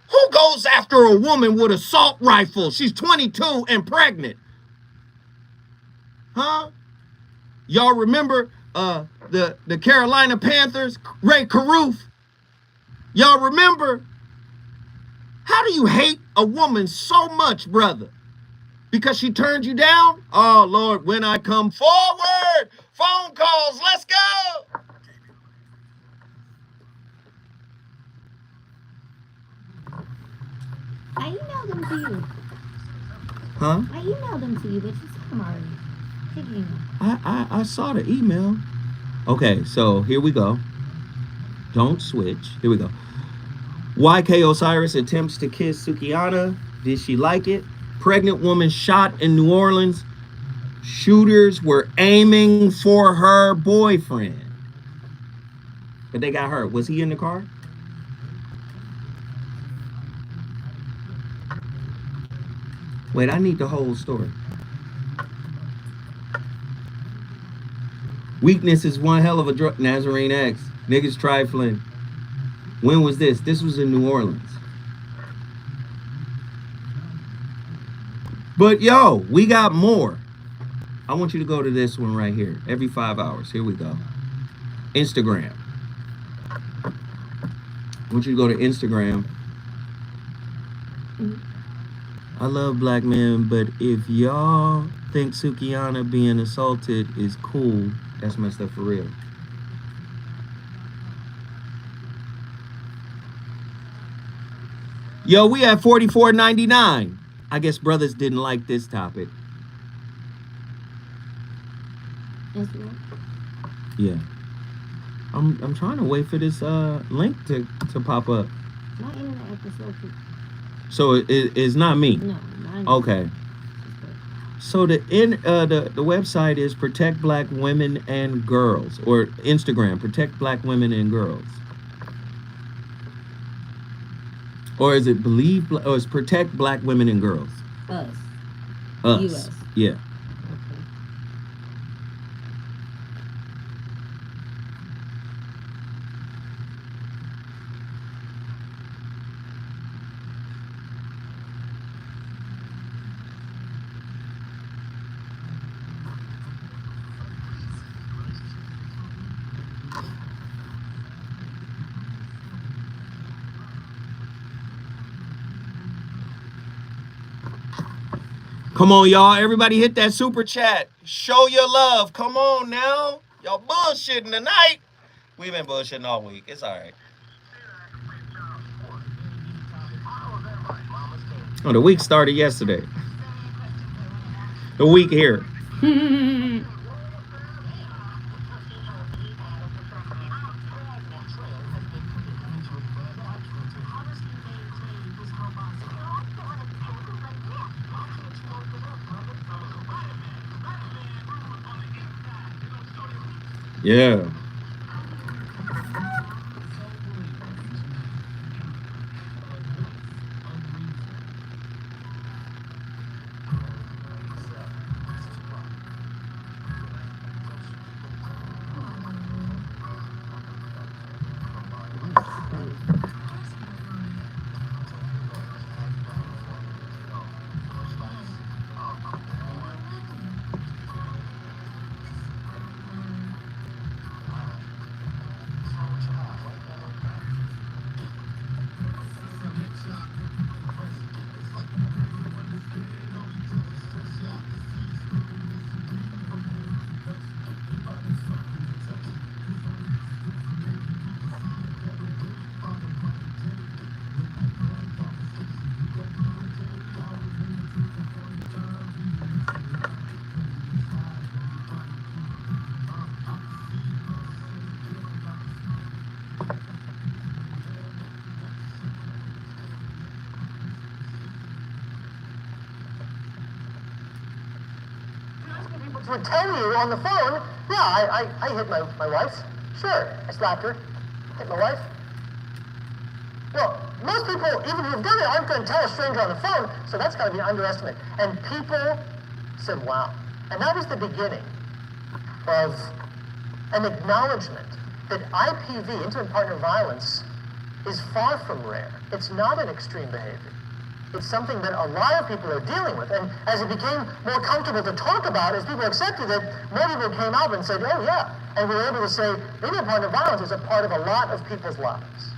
Who goes after a woman with an assault rifle? She's 22 and pregnant. Huh? Y'all remember the Carolina Panthers, Ray Caruth? Y'all remember? How do you hate a woman so much, brother? Because she turned you down? Oh, Lord, when I come forward, phone calls, let's go. I emailed them to you. Huh? I emailed them to you, but you saw them already. Take your email. I saw the email. Okay, so here we go. Don't switch. Here we go. YK Osiris attempts to kiss Sukihana. Did she like it? Pregnant woman shot in New Orleans. Shooters were aiming for her boyfriend, but they got hurt. Was he in the car? Wait, I need the whole story. Weakness is one hell of a drug. Nazarene X. Niggas trifling. When was this? This was in New Orleans. But yo, we got more. I want you to go to this one right here. Every 5 hours. Here we go. Instagram. I want you to go to Instagram. I love black men, but if y'all think Sukihana being assaulted is cool, that's messed up for real. Yo, we at $44.99. I guess brothers didn't like this topic. Instagram? Yeah. I'm trying to wait for this link to pop up. My internet acting slow too. So it's not me. No, mine. Okay. So the website is Protect Black Women and Girls, or Instagram, Protect Black Women and Girls. Or is it or it's Protect Black Women and Girls? Us. Us. US. Yeah. Okay. Come on, y'all. Everybody hit that super chat. Show your love. Come on now. Y'all bullshitting tonight. We've been bullshitting all week. It's all right. Oh, the week started yesterday. The week here. Yeah. Would tell you on the phone, yeah, I hit my wife. Sure, I slapped her. Hit my wife. Well, most people, even who've done it, aren't going to tell a stranger on the phone, so that's got to be an underestimate. And people said, wow. And that was the beginning of an acknowledgement that IPV, intimate partner violence, is far from rare. It's not an extreme behavior. It's something that a lot of people are dealing with. And as it became more comfortable to talk about, as people accepted it, more people came out and said, oh yeah. And we were able to say, intimate partner violence is a part of a lot of people's lives.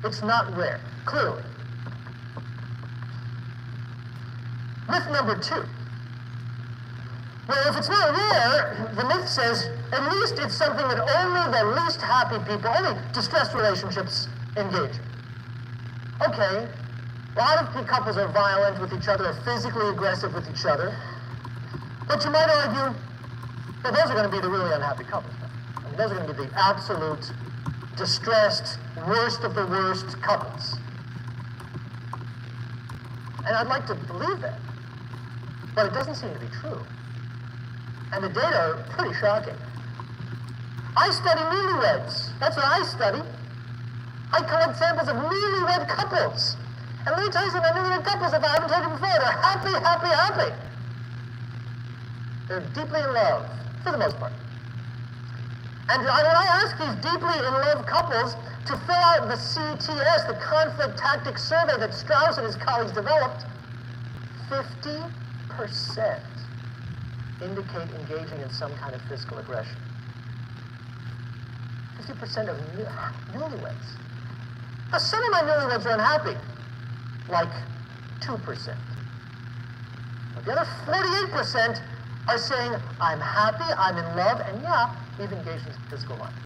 It's not rare, clearly. Myth number 2. Well, if it's not rare, the myth says, at least it's something that only the least happy people, only distressed relationships engage in. Okay. A lot of couples are violent with each other, are physically aggressive with each other. But you might argue, well, those are going to be the really unhappy couples. I mean, those are going to be the absolute, distressed, worst of the worst couples. And I'd like to believe that. But it doesn't seem to be true. And the data are pretty shocking. I study newlyweds. That's what I study. I collect samples of newlywed couples. And let me tell you something, newlywed couples, if I haven't told you before, they're happy, happy, happy. They're deeply in love, for the most part. And when I ask these deeply in love couples to fill out the CTS, the Conflict Tactics Survey that Strauss and his colleagues developed, 50% indicate engaging in some kind of physical aggression. 50% of newlyweds. Now, some of my newlyweds are unhappy. Like 2%. But the other 48% are saying, I'm happy, I'm in love, and yeah, we've engaged in physical violence.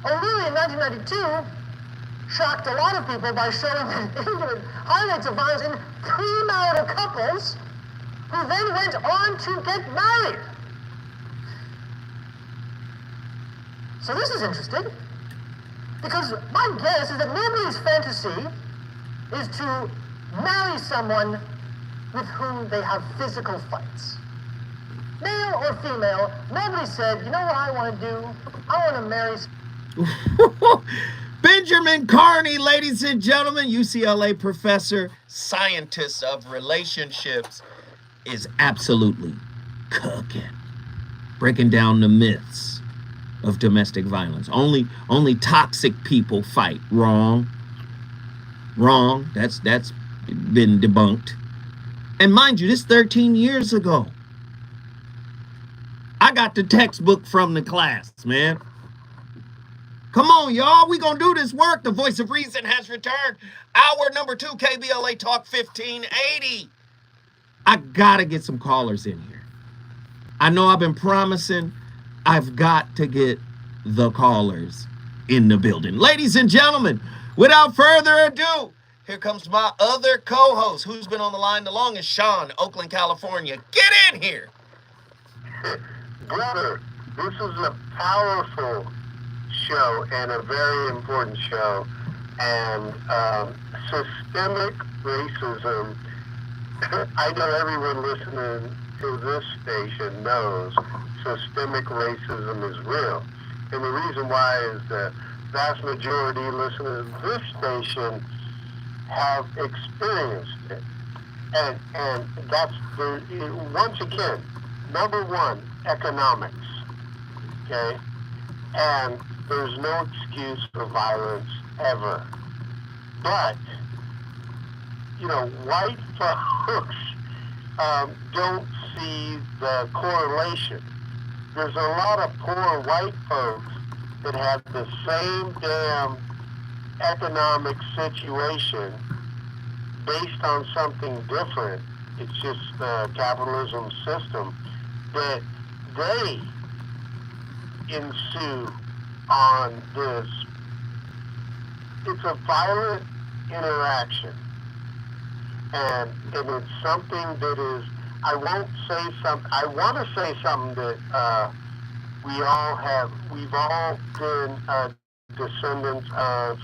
O'Leary in 1992 shocked a lot of people by showing intimate highlights of violence in premarital couples who then went on to get married. So this is interesting. Because my guess is that nobody's fantasy is to marry someone with whom they have physical fights. Male or female, nobody said, you know what I want to do? I want to marry... Benjamin Carney, ladies and gentlemen, UCLA professor, scientist of relationships, is absolutely cooking. Breaking down the myths of domestic violence. Only toxic people fight. Wrong. That's been debunked. And mind you, this 13 years ago. I got the textbook from the class, man. Come on, y'all. We gonna do this work. The voice of reason has returned. Hour number 2, KBLA Talk 1580. I gotta get some callers in here. I know I've been promising. I've got to get the callers in the building. Ladies and gentlemen, without further ado, here comes my other co-host who's been on the line the longest, Sean, Oakland, California. Get in here. Brother, this is a powerful show and a very important show. And systemic racism, I know everyone listening to this station knows systemic racism is real. And the reason why is the vast majority listening to this station have experienced it. And that's once again, number one, economics. Okay? And there's no excuse for violence ever. But, white folks don't see the correlation. There's a lot of poor white folks that have the same damn economic situation based on something different. It's just the capitalism system that they ensue on this. It's a violent interaction. And it's something that is, I want to say something that we've all been descendants of,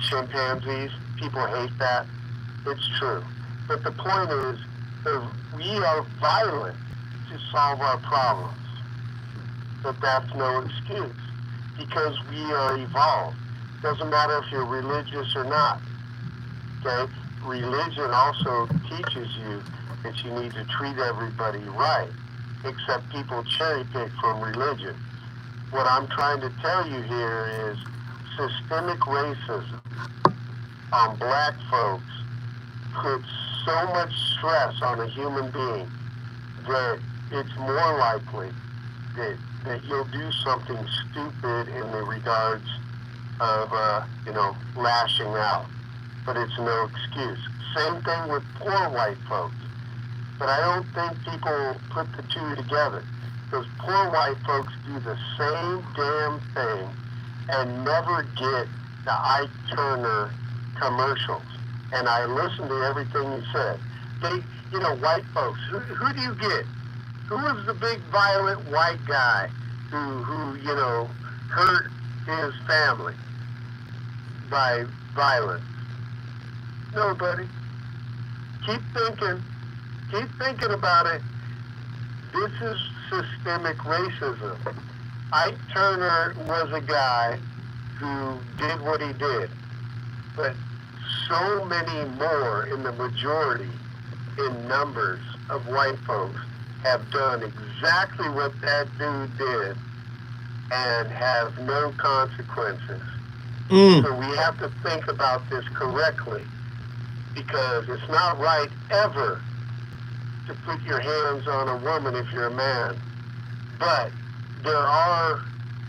chimpanzees. People hate that. It's true. But the point is that we are violent to solve our problems. But that's no excuse, because we are evolved. Doesn't matter if you're religious or not. Okay? Religion also teaches you that you need to treat everybody right, except people cherry pick from religion. What I'm trying to tell you here is systemic racism on black folks puts so much stress on a human being that it's more likely that you'll do something stupid in the regards of, lashing out. But it's no excuse. Same thing with poor white folks. But I don't think people put the two together, because poor white folks do the same damn thing and never get the Ike Turner commercials. And I listened to everything he said. White folks, who do you get? Who was the big violent white guy who hurt his family by violence? Nobody. Keep thinking about it. This is systemic racism. Ike Turner was a guy who did what he did, but so many more in the majority in numbers of white folks have done exactly what that dude did and have no consequences. So we have to think about this correctly, because it's not right ever to put your hands on a woman if you're a man. But there are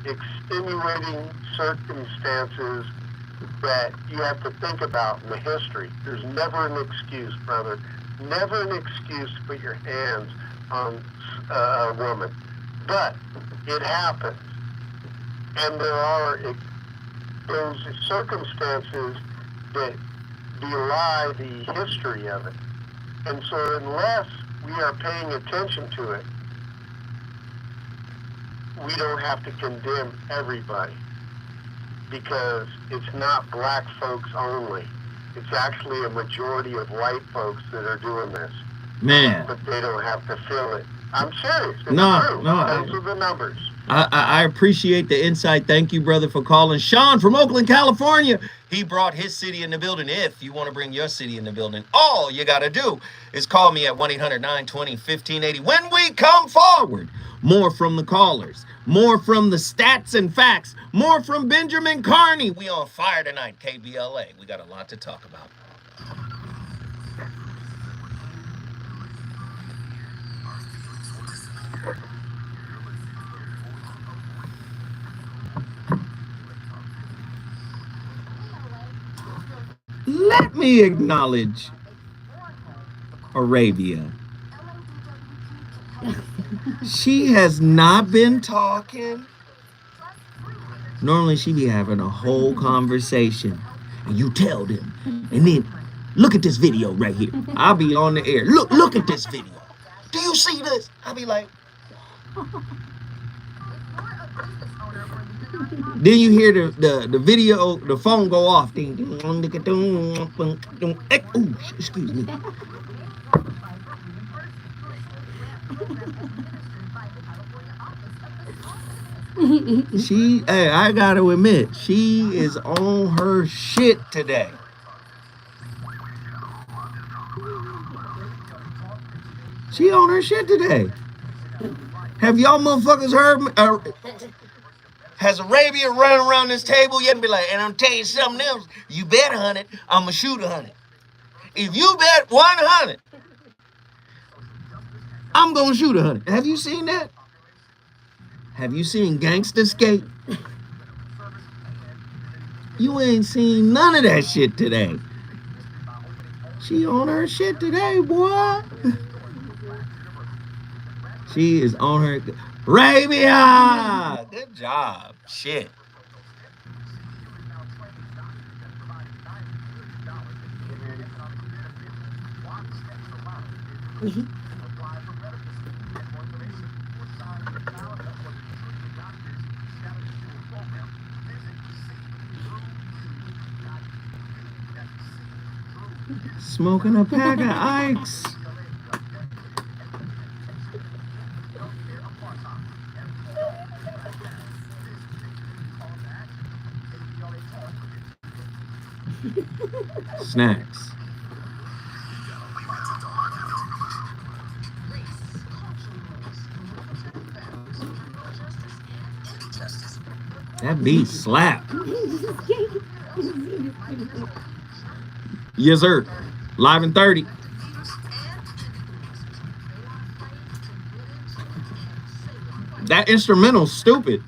extenuating circumstances that you have to think about in the history. There's never an excuse, brother. Never an excuse to put your hands on a woman. But it happens. And there are those circumstances that belie the history of it. And so unless we are paying attention to it, we don't have to condemn everybody, because it's not black folks only. It's actually a majority of white folks that are doing this. Man. But they don't have to feel it. I'm serious. It's No. Those are the numbers. I appreciate the insight. Thank you, brother, for calling. Sean from Oakland, California. He brought his city in the building. If you want to bring your city in the building, all you got to do is call me at 1-800-920-1580. When we come forward, more from the callers, more from the stats and facts, more from Benjamin Carney. We on fire tonight, KBLA. We got a lot to talk about. me acknowledge Arabia. She has not been talking. Normally she be having a whole conversation. And you tell them. And then look at this video right here. I'll be on the air. Look at this video. Do you see this? I'll be like. Then you hear the video, the phone go off. Ooh, excuse me. Hey, I gotta admit, she is on her shit today. She on her shit today. Have y'all motherfuckers heard? Has Arabia run around this table yet and be like, and I'm telling you something else, you bet 100, I'ma shoot 100. If you bet 100, I'm gonna shoot 100. Have you seen that? Have you seen Gangsta Skate? You ain't seen none of that shit today. She on her shit today, boy. She is on her. Arabia! Good job. Shit. Smoking a pack of Ikes. Snacks. That beat slap. Yes, sir. Live in 30. That instrumental's stupid.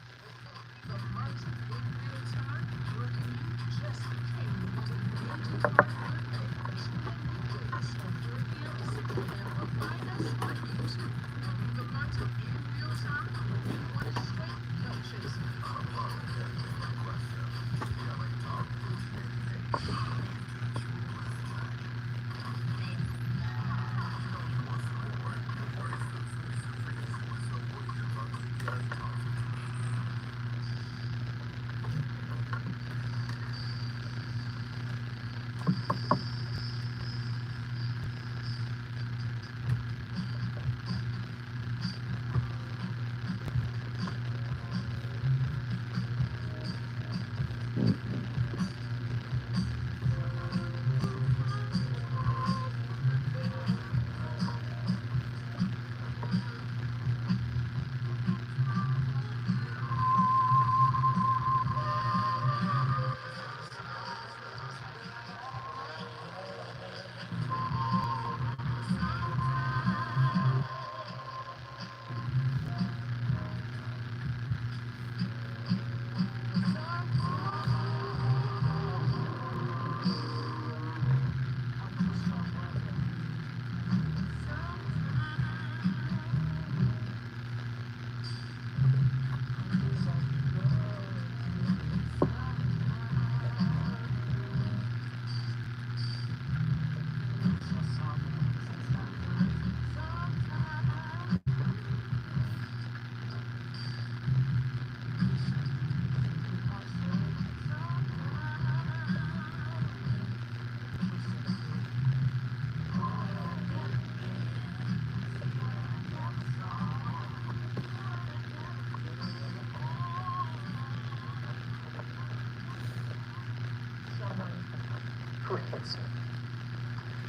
Who hates me?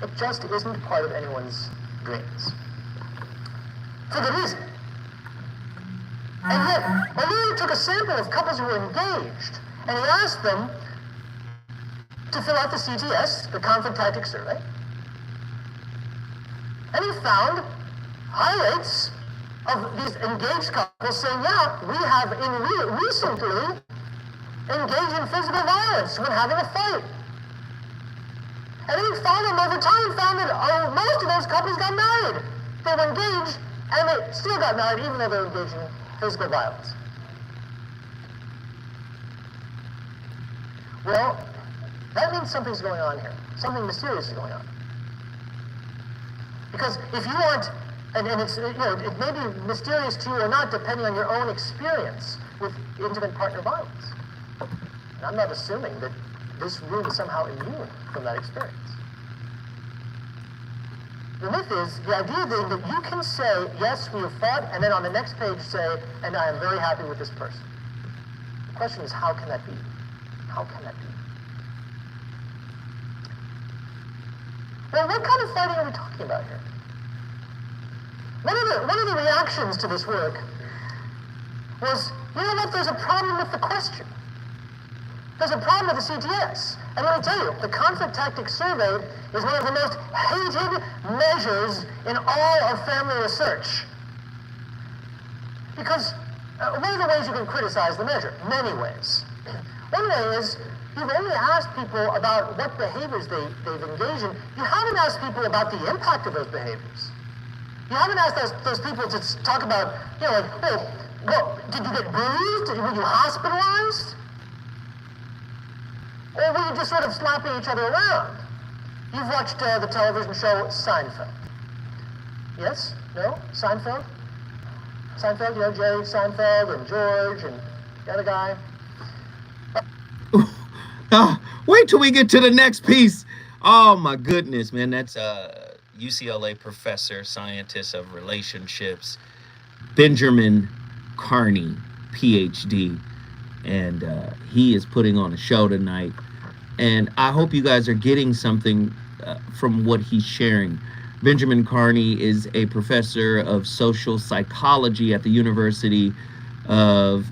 It just isn't part of anyone's dreams. For good reason. And yet, O'Leary took a sample of couples who were engaged, and he asked them to fill out the CTS, the Conflict Tactics Survey. And he found high rates of these engaged couples saying, yeah, we have recently engaged in physical violence when having a fight. And then he found them over time, found that most of those couples got married. They were engaged, and they still got married, even though they were engaged in physical violence. Well, that means something's going on here. Something mysterious is going on. Because if you aren't, and it's, you know, it may be mysterious to you or not, depending on your own experience with intimate partner violence. And I'm not assuming that this room is somehow immune from that experience. The myth is the idea then that you can say, yes, we have fought, and then on the next page say, and I am very happy with this person. The question is, how can that be? How can that be? Well, what kind of fighting are we talking about here? One of the reactions to this work was, you know what, there's a problem with the question. There's a problem with the CTS. And let me tell you, the Conflict Tactics Survey is one of the most hated measures in all of family research. Because one of the ways you can criticize the measure, many ways. One way is you've only asked people about what behaviors they've engaged in. You haven't asked people about the impact of those behaviors. You haven't asked those people to talk about, you know, like, oh, well, did you get bruised? Were you hospitalized? Or were you just sort of slapping each other around? You've watched the television show Seinfeld. Yes? No? Seinfeld? Seinfeld, you know, Jerry Seinfeld and George and the other guy. Wait till we get to the next piece. Oh my goodness, man. That's UCLA professor, scientist of relationships, Benjamin Carney, PhD. And he is putting on a show tonight. And I hope you guys are getting something from what he's sharing. Benjamin Carney is a professor of social psychology at the University of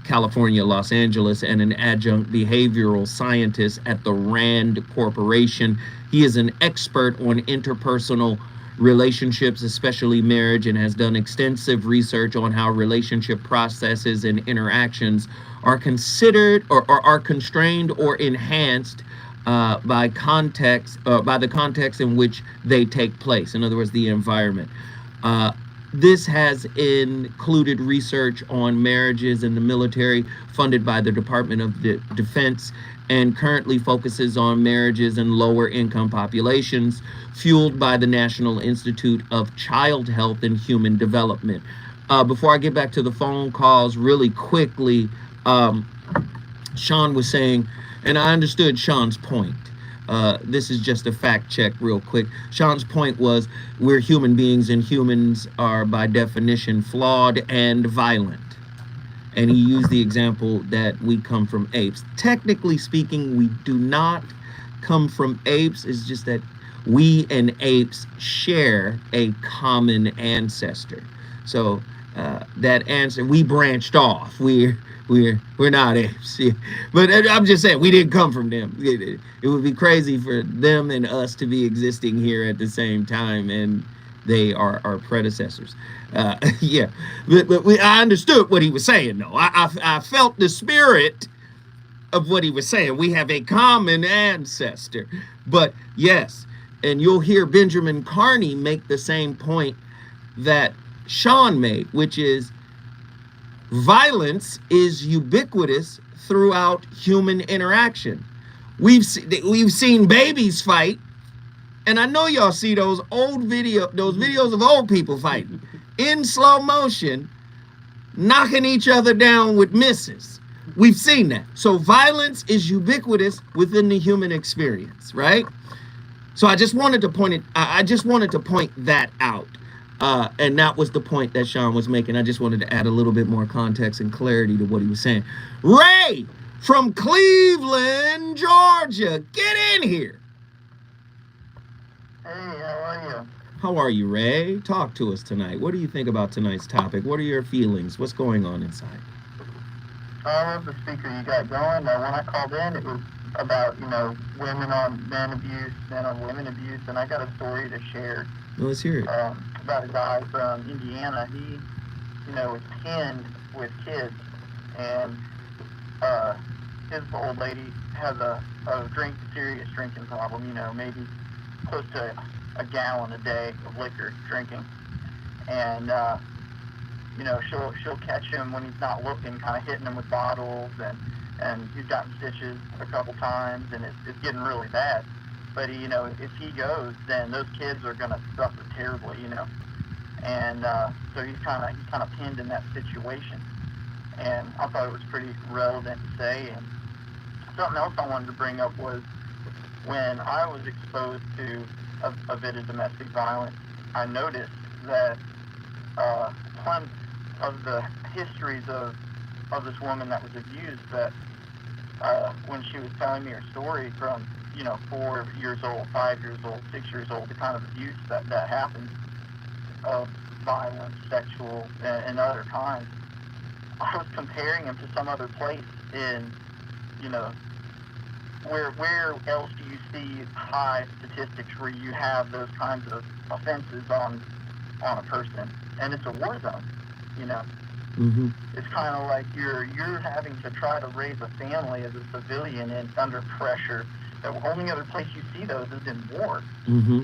California, Los Angeles, and an adjunct behavioral scientist at the Rand Corporation. He is an expert on interpersonal relationships, especially marriage, and has done extensive research on how relationship processes and interactions are considered or are constrained or enhanced by the context in which they take place. In other words, the environment. This has included research on marriages in the military, funded by the Department of Defense, and currently focuses on marriages in lower income populations, fueled by the National Institute of Child Health and Human Development. Before I get back to the phone calls, really quickly, Sean was saying, and I understood Sean's point. This is just a fact check real quick. Sean's point was, we're human beings, and humans are by definition flawed and violent. And he used the example that we come from apes. Technically speaking, we do not come from apes. It's just that we and apes share a common ancestor. So that answer, we branched off. We're not apes. But I'm just saying, we didn't come from them. It would be crazy for them and us to be existing here at the same time, and they are our predecessors. Yeah, but I understood what he was saying, though. I felt the spirit of what he was saying. We have a common ancestor. But yes, and you'll hear Benjamin Carney make the same point that Sean made, which is violence is ubiquitous throughout human interaction. We've seen babies fight, and I know y'all see those videos of old people fighting in slow motion, knocking each other down with misses. We've seen that. So violence is ubiquitous within the human experience, right? So I just wanted to point that out. And that was the point that Sean was making. I just wanted to add a little bit more context and clarity to what he was saying. Ray from Cleveland, Georgia, get in here. Hey, how are you? How are you, Ray? Talk to us tonight. What do you think about tonight's topic? What are your feelings? What's going on inside? I love the speaker you got going. When I called in, it was about, women on men abuse, men on women abuse, and I got a story to share. Well, let's hear it. About a guy from Indiana. He, was pinned with kids, and his old lady has a serious drinking problem, you know, maybe close to a gallon a day of liquor drinking. And, you know, she'll catch him when he's not looking, kind of hitting him with bottles, and he's gotten stitches a couple times, and it's getting really bad. But, you know, if he goes, then those kids are going to suffer terribly, you know. And so he's kind of pinned in that situation. And I thought it was pretty relevant to say. And something else I wanted to bring up was when I was exposed to a bit of domestic violence, I noticed that some of the histories of this woman that was abused, that when she was telling me her story from, you know, 4 years old, 5 years old, 6 years old, the kind of abuse that happened, of violence, sexual, and other kinds, I was comparing him to some other place in, you know, where else do you see high statistics where you have those kinds of offenses on a person? And it's a war zone, you know. Mm-hmm. It's kind of like you're having to try to raise a family as a civilian and under pressure. The only other place you see those is in war. Mm-hmm.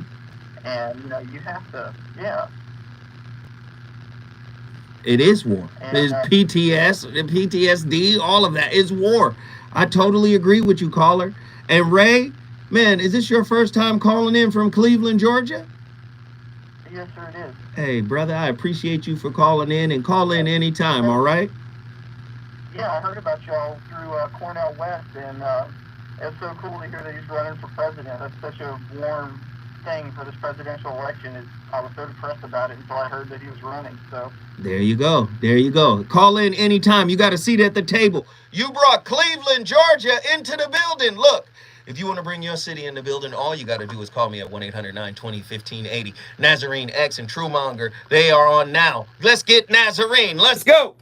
And, you know, you have to, yeah. It is war. And, It's PTSD, all of that is war. I totally agree with you, caller. And Ray, man, is this your first time calling in from Cleveland, Georgia? Yes, sir, it is. Hey, brother, I appreciate you for calling in, and call in anytime, all right? Yeah, I heard about y'all through Cornell West, and it's so cool to hear that he's running for president. That's such a warm thing for this presidential election. I was so depressed about it until I heard that he was running, so. There you go. There you go. Call in anytime. You got a seat at the table. You brought Cleveland, Georgia into the building. Look, if you want to bring your city in the building, all you got to do is call me at 1-800-920-1580. Nazarene X and Truemonger, they are on now. Let's get Nazarene. Let's go.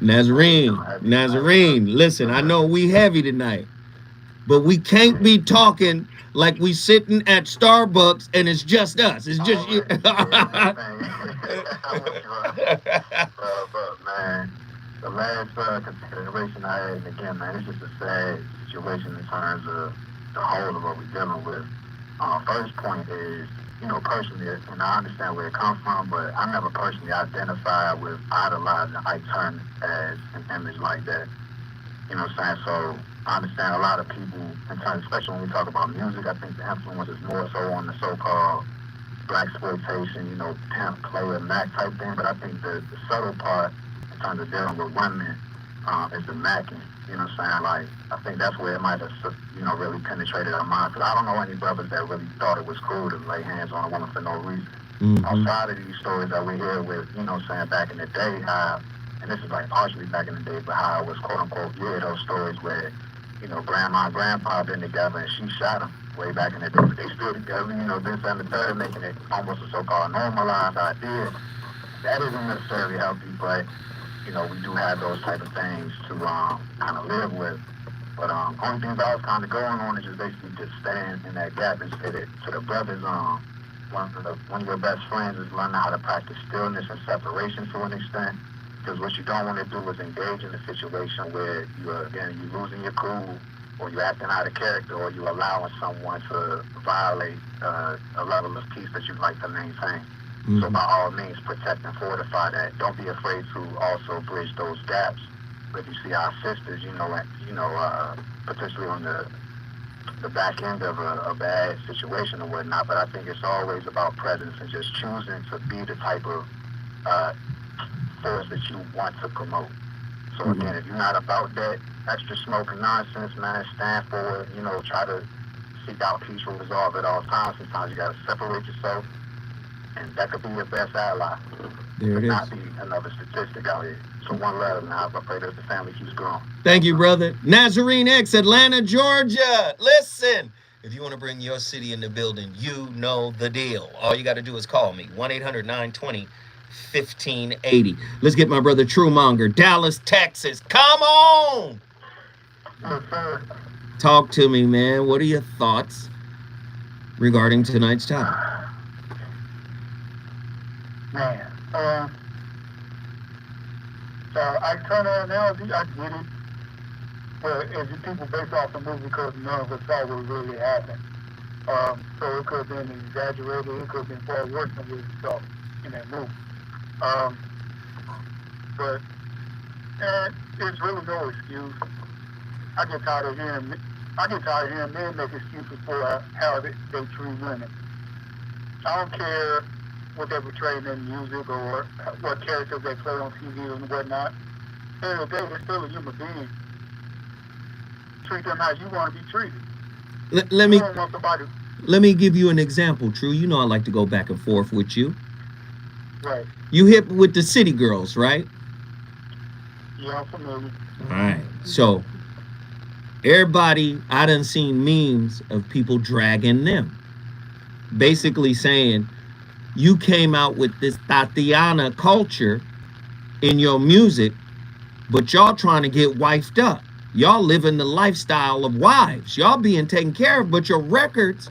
Nazarene, listen, I know we heavy tonight, but we can't be talking like we sitting at Starbucks and it's just us. It's just you. But man, the last consideration I had, and again, man, it's just a sad situation in terms of the whole of what we're dealing with. First point is, you know, personally, and I understand where it comes from, but I never personally identified with idolizing Ike Turner as an image like that. You know what I'm saying? So I understand a lot of people, in terms, especially when we talk about music, I think the influence is more so on the so-called black exploitation, you know, pimp, player, Mac type thing. But I think the subtle part in terms of dealing with women is the macking. You know what I'm saying? Like, I think that's where it might have, you know, really penetrated our minds. Because I don't know any brothers that really thought it was cool to lay hands on a woman for no reason. Mm-hmm. Outside of these stories that we hear with, you know what I'm saying, back in the day, how, and this is like partially back in the day, but how it was quote unquote, yeah, those stories where, you know, grandma and grandpa been together and she shot him way back in the day, but they still together, you know, this and the third, making it almost a so-called normalized idea. That isn't necessarily healthy, but, you know, we do have those type of things to kind of live with. But only thing that was kind of going on is just basically just stand in that gap and say that to the brothers, one of your best friends is learning how to practice stillness and separation to an extent. Because what you don't want to do is engage in a situation where you're losing your cool, or you're acting out of character, or you're allowing someone to violate a level of peace that you'd like to maintain. Mm-hmm. So by all means, protect and fortify that. Don't be afraid to also bridge those gaps. But you see our sisters, potentially on the back end of a bad situation or whatnot. But I think it's always about presence and just choosing to be the type of force that you want to promote. So again, if you're not about that extra smoking nonsense, man, stand for it. You know, try to seek out peaceful resolve at all times. Sometimes you got to separate yourself, and that could be your best ally. There it is. Not be another statistic out here. So one love now. I pray that the family keeps growing. Thank you, brother. Nazarene X, Atlanta, Georgia. Listen, if you want to bring your city in the building, you know the deal. All you got to do is call me, 1-800-920-1580. Let's get my brother Truemonger, Dallas, Texas. Come on. Yes, sir. Talk to me, man. What are your thoughts regarding tonight's topic? Man, Ike Turner analogy, I get it. Well, as you people based off the movie because none of us saw what really happened. So it could have been exaggerated, it could have been far worse than what we saw in that movie. But there's really no excuse. I get tired of hearing men make excuses for how they treat women. I don't care what they portray in music or what characters they play on TV and whatnot. At the end of the day, they're still a human being. Treat them how you want to be treated. Let me give you an example, True. You know I like to go back and forth with you. Right. You hip with the city girls, right? Yeah, I'm familiar. All right. So everybody, I done seen memes of people dragging them. Basically saying, you came out with this Tatiana culture in your music, but y'all trying to get wifed up. Y'all living the lifestyle of wives. Y'all being taken care of, but your records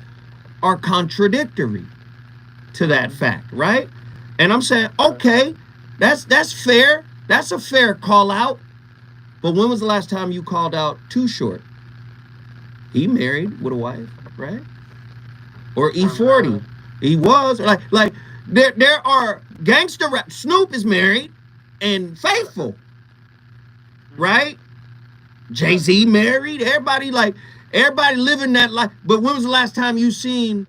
are contradictory to that fact, right? And I'm saying, okay, that's fair. That's a fair call out. But when was the last time you called out Too Short? He married with a wife, right? Or E40. He was like there are gangster rap. Snoop is married and faithful, right? Jay-Z married. Everybody living that life. But when was the last time you seen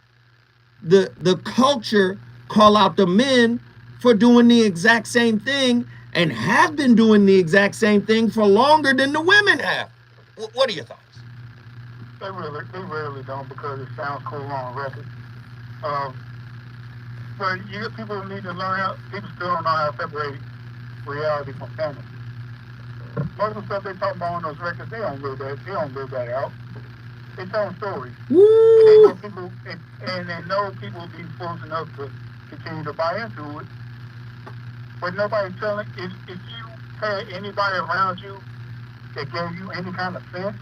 the culture call out the men for doing the exact same thing and have been doing the exact same thing for longer than the women have? What are your thoughts? They rarely don't because it sounds cool on record. But people need to learn how. People still don't know how to separate reality from fantasy. Most of the stuff they talk about on those records, they don't live that out. They tell stories. Woo! And they know people will be fools enough to continue to buy into it. But nobody's telling. If you had anybody around you that gave you any kind of sense,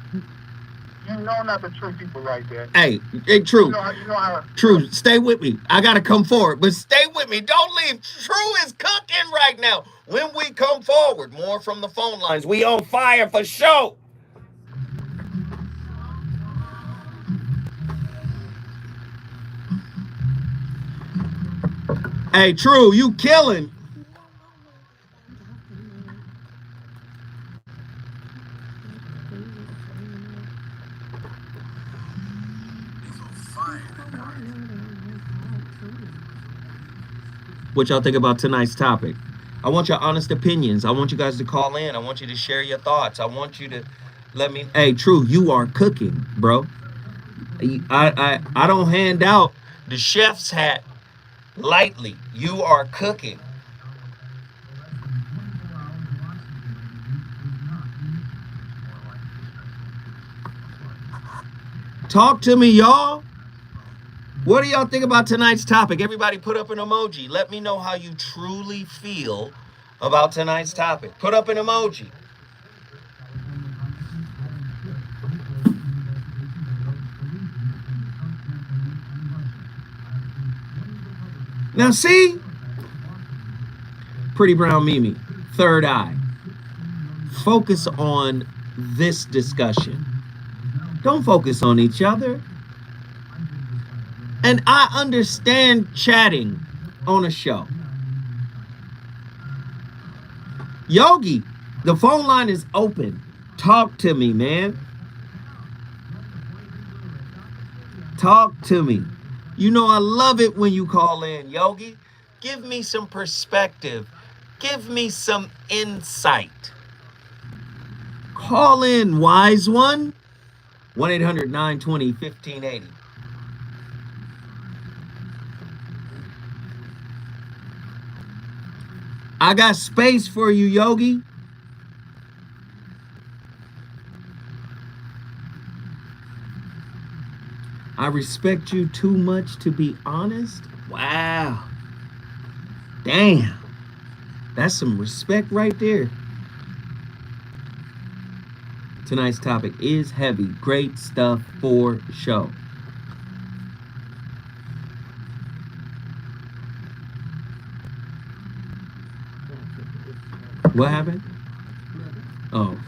you know not to treat people like that. Hey, True. You know how. True, stay with me. I gotta come forward, but stay with me. Don't leave. True is cooking right now. When we come forward, more from the phone lines. We on fire for show. Hey, True, you killing. What y'all think about tonight's topic? I want your honest opinions. I want you guys to call in. I want you to share your thoughts. I want you to let me. Hey, True, you are cooking, bro. I don't hand out the chef's hat lightly. You are cooking. Talk to me, y'all. What do y'all think about tonight's topic? Everybody put up an emoji. Let me know how you truly feel about tonight's topic. Put up an emoji. Now see? Pretty Brown Mimi, third eye. Focus on this discussion. Don't focus on each other. And I understand chatting on a show. Yogi, the phone line is open. Talk to me, man. Talk to me. You know I love it when you call in, Yogi. Give me some perspective. Give me some insight. Call in, wise one. 1-800-920-1580. I got space for you, Yogi. I respect you too much to be honest. Wow. Damn. That's some respect right there. Tonight's topic is heavy. Great stuff for show. What happened? Oh,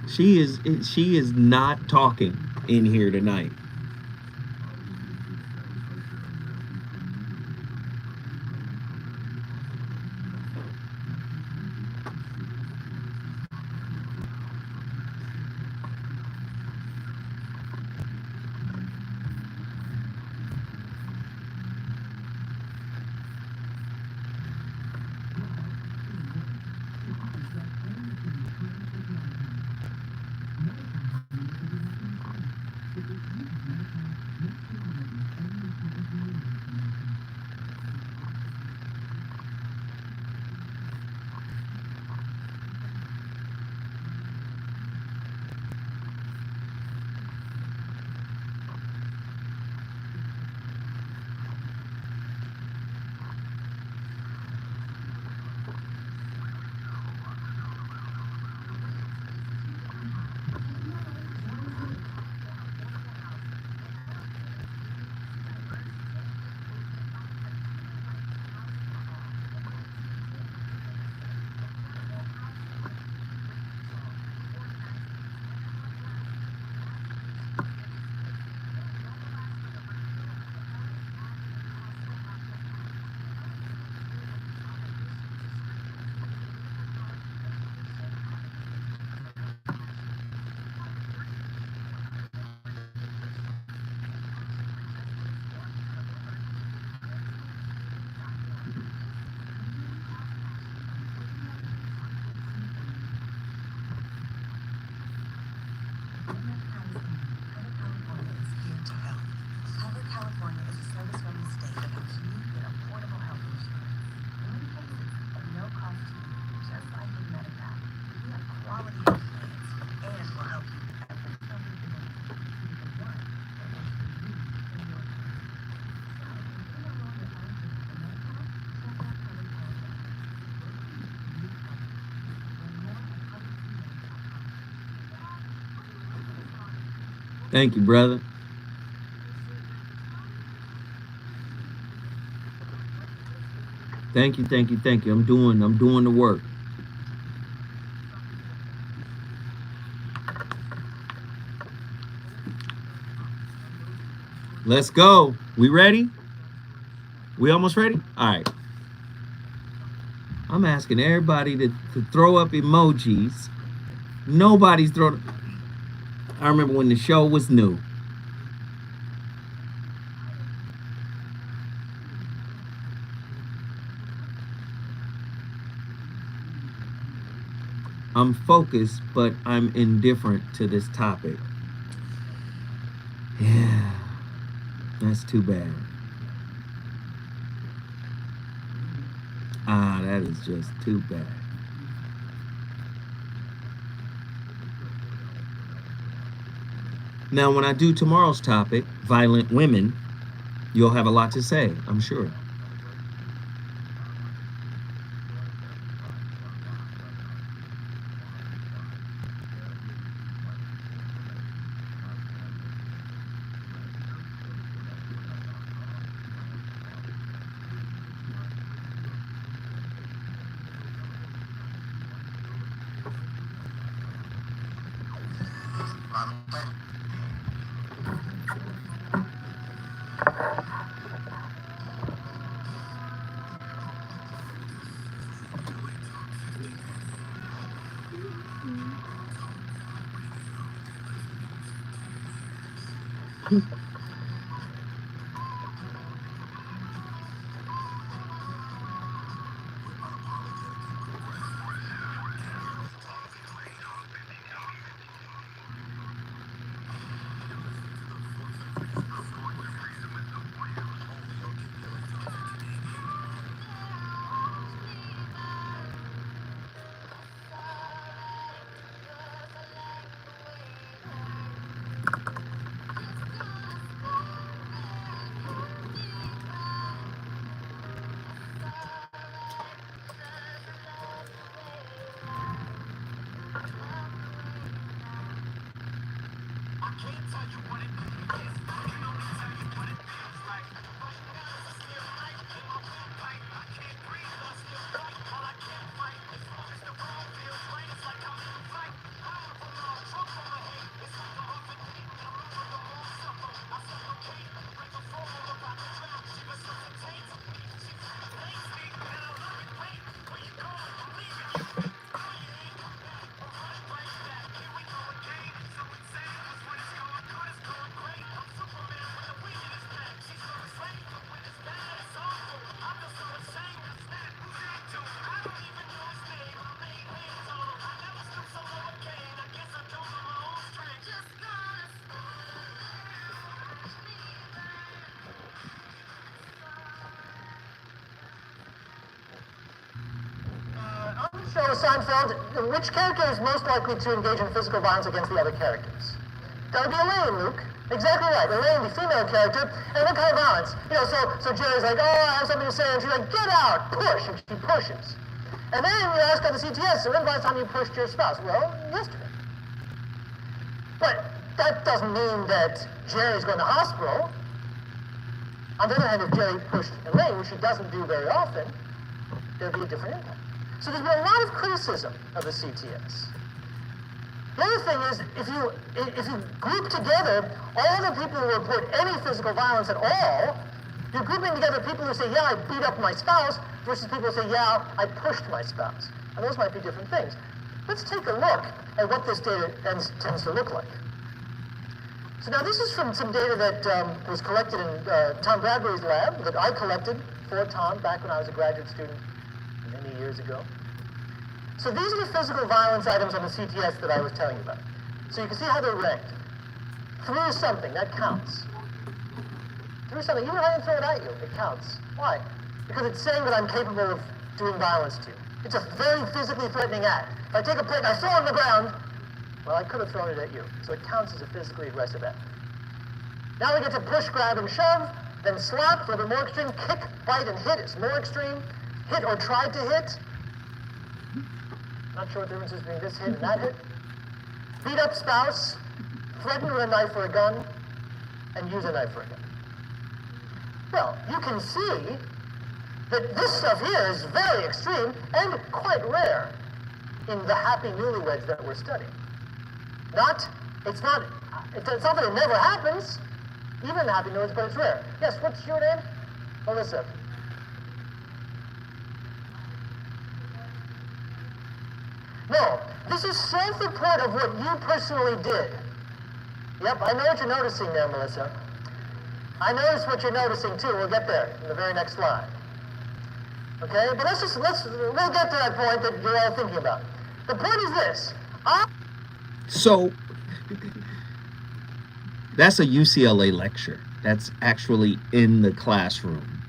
she is not talking in here tonight. Thank you, brother. Thank you, thank you, thank you. I'm doing the work. Let's go. We ready? We almost ready? All right. I'm asking everybody to throw up emojis. Nobody's throwing. I remember when the show was new. I'm focused, but I'm indifferent to this topic. Yeah, that's too bad. Ah, that is just too bad. Now, when I do tomorrow's topic, violent women, you'll have a lot to say, I'm sure. Seinfeld, which character is most likely to engage in physical violence against the other characters? That would be Elaine, Luke. Exactly right. Elaine, the female character. And what kind of violence? You know, so Jerry's like, oh, I have something to say. And she's like, get out, push. And she pushes. And then you ask on the CTS, so when's the last time you pushed your spouse? Well, yesterday. But that doesn't mean that Jerry's going to hospital. On the other hand, if Jerry pushed Elaine, which she doesn't do very often, there'd be a different impact. So there's been a lot of criticism of the CTS. The other thing is, if you group together all the people who report any physical violence at all, you're grouping together people who say, yeah, I beat up my spouse, versus people who say, yeah, I pushed my spouse. And those might be different things. Let's take a look at what this data tends to look like. So now this is from some data that was collected in Tom Bradbury's lab, that I collected for Tom back when I was a graduate student many years ago. So these are the physical violence items on the CTS that I was telling you about. So you can see how they're ranked. Through something, that counts. Through something, even if I didn't throw it at you, it counts. Why? Because it's saying that I'm capable of doing violence to you. It's a very physically threatening act. If I take a plate and I throw it on the ground, well, I could have thrown it at you. So it counts as a physically aggressive act. Now we get to push, grab, and shove, then slap, a little bit more extreme, kick, bite, and hit is more extreme. Hit or try to hit. Not sure what the difference is between this hit and that hit. Beat up spouse, threaten with a knife or a gun, and use a knife or a gun. Well, you can see that this stuff here is very extreme and quite rare in the happy newlyweds that we're studying. It's not that it never happens, even in happy newlyweds, but it's rare. Yes, what's your name? Melissa. No, this is self-report of what you personally did. Yep, I know what you're noticing there, Melissa. I notice what you're noticing too. We'll get there in the very next slide. Okay, but we'll get to that point that you're all thinking about. The point is this. So that's a UCLA lecture. That's actually in the classroom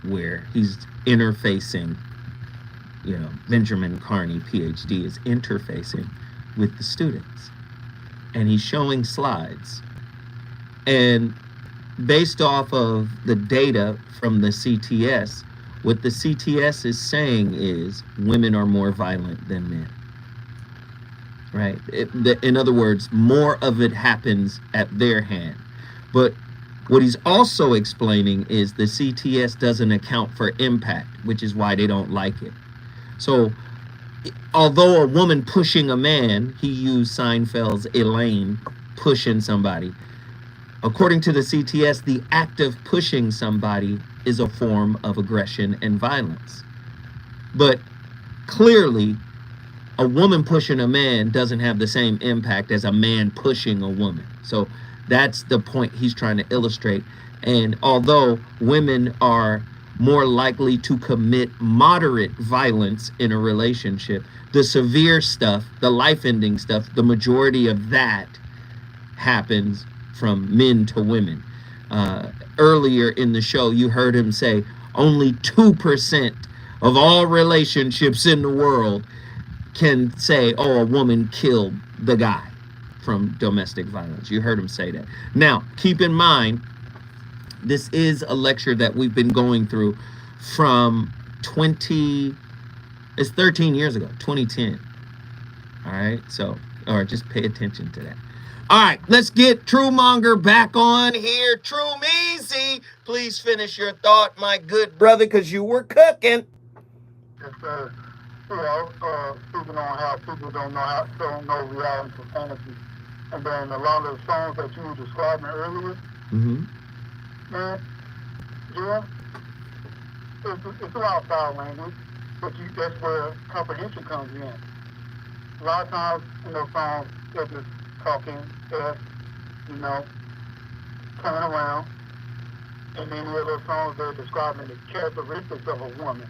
where he's interfacing. You know, Benjamin Carney, PhD, is interfacing with the students. And he's showing slides. And based off of the data from the CTS, what the CTS is saying is women are more violent than men. Right? In other words, more of it happens at their hand. But what he's also explaining is the CTS doesn't account for impact, which is why they don't like it. So, although a woman pushing a man, he used Seinfeld's Elaine pushing somebody. According to the CTS, the act of pushing somebody is a form of aggression and violence. But clearly, a woman pushing a man doesn't have the same impact as a man pushing a woman. So that's the point he's trying to illustrate. And although women are more likely to commit moderate violence in a relationship, the severe stuff, the life-ending stuff, the majority of that happens from men to women. Earlier in the show, you heard him say only 2% of all relationships in the world can say, oh, a woman killed the guy from domestic violence. You heard him say that. Now, keep in mind, this is a lecture that we've been going through from 13 years ago, 2010. All right, so, or just pay attention to that. All right, let's get Truemonger back on here. Truemeezy, please finish your thought, my good brother, because you were cooking. Yes, sir. You know, speaking on how people don't know reality from fantasy, and then a lot of the songs that you were describing earlier. Mm-hmm. Man, yeah, it's a lot of foul language, but that's where comprehension comes in. A lot of times, songs they're just talking, coming around, and many of those songs they're describing the characteristics of a woman,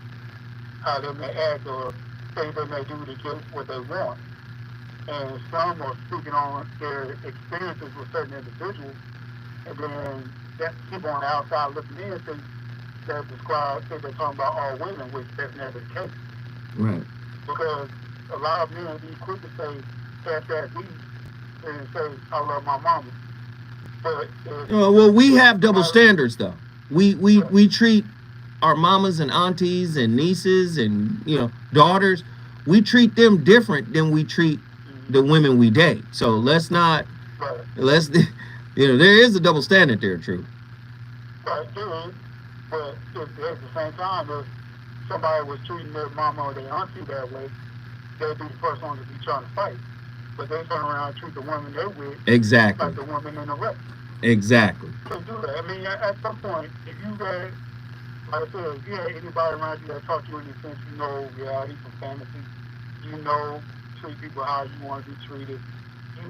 how they may act or things they may do to get what they want. And some are speaking on their experiences with certain individuals, and then that people on the outside looking in think they're talking about all women, which that's never the case. Right. Because a lot of men be quick to say SSD and say I love my mama. But well, we have double standards though. We treat our mamas and aunties and nieces and daughters. We treat them different than we treat the women we date. So let's not let's there is a double standard there, true. Right, there is. But at the same time, if somebody was treating their mama or their auntie that way, they'd be the first one to be trying to fight. But they turn around and treat the woman they're with exactly like the woman in the wreck. Exactly. Can't do that. I mean, at some point, if you had, like I said, if you had anybody around you that taught you in the sense, reality from fantasy, treat people how you want to be treated,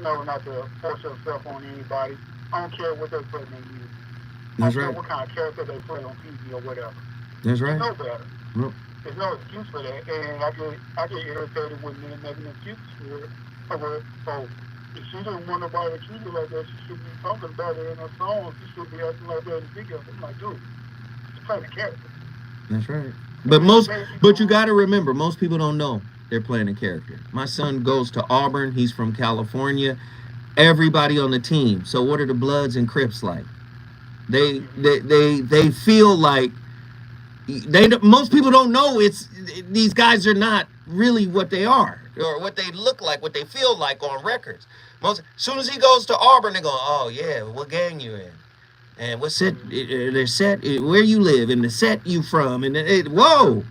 not to force yourself on anybody. I don't care what they're putting in you. That's I don't right. care what kind of character they play on TV or whatever. That's right. You know better. Yep. There's no excuse for that. And I get irritated when men make an excuse for it. Oh, if she didn't want nobody to treat her like that, she should be talking about it in her songs. She should be acting like that in videos. I'm like, dude, she's playing a character. That's right. But you got to remember, most people don't know they're playing a character. My son goes to Auburn. He's from California. Everybody on the team. So what are the Bloods and Crips like? They feel like most people don't know these guys are not really what they are or what they look like, what they feel like on records. As soon as he goes to Auburn, they go, oh yeah, what gang you in, and what set their set, where you live, and the set you from, and whoa,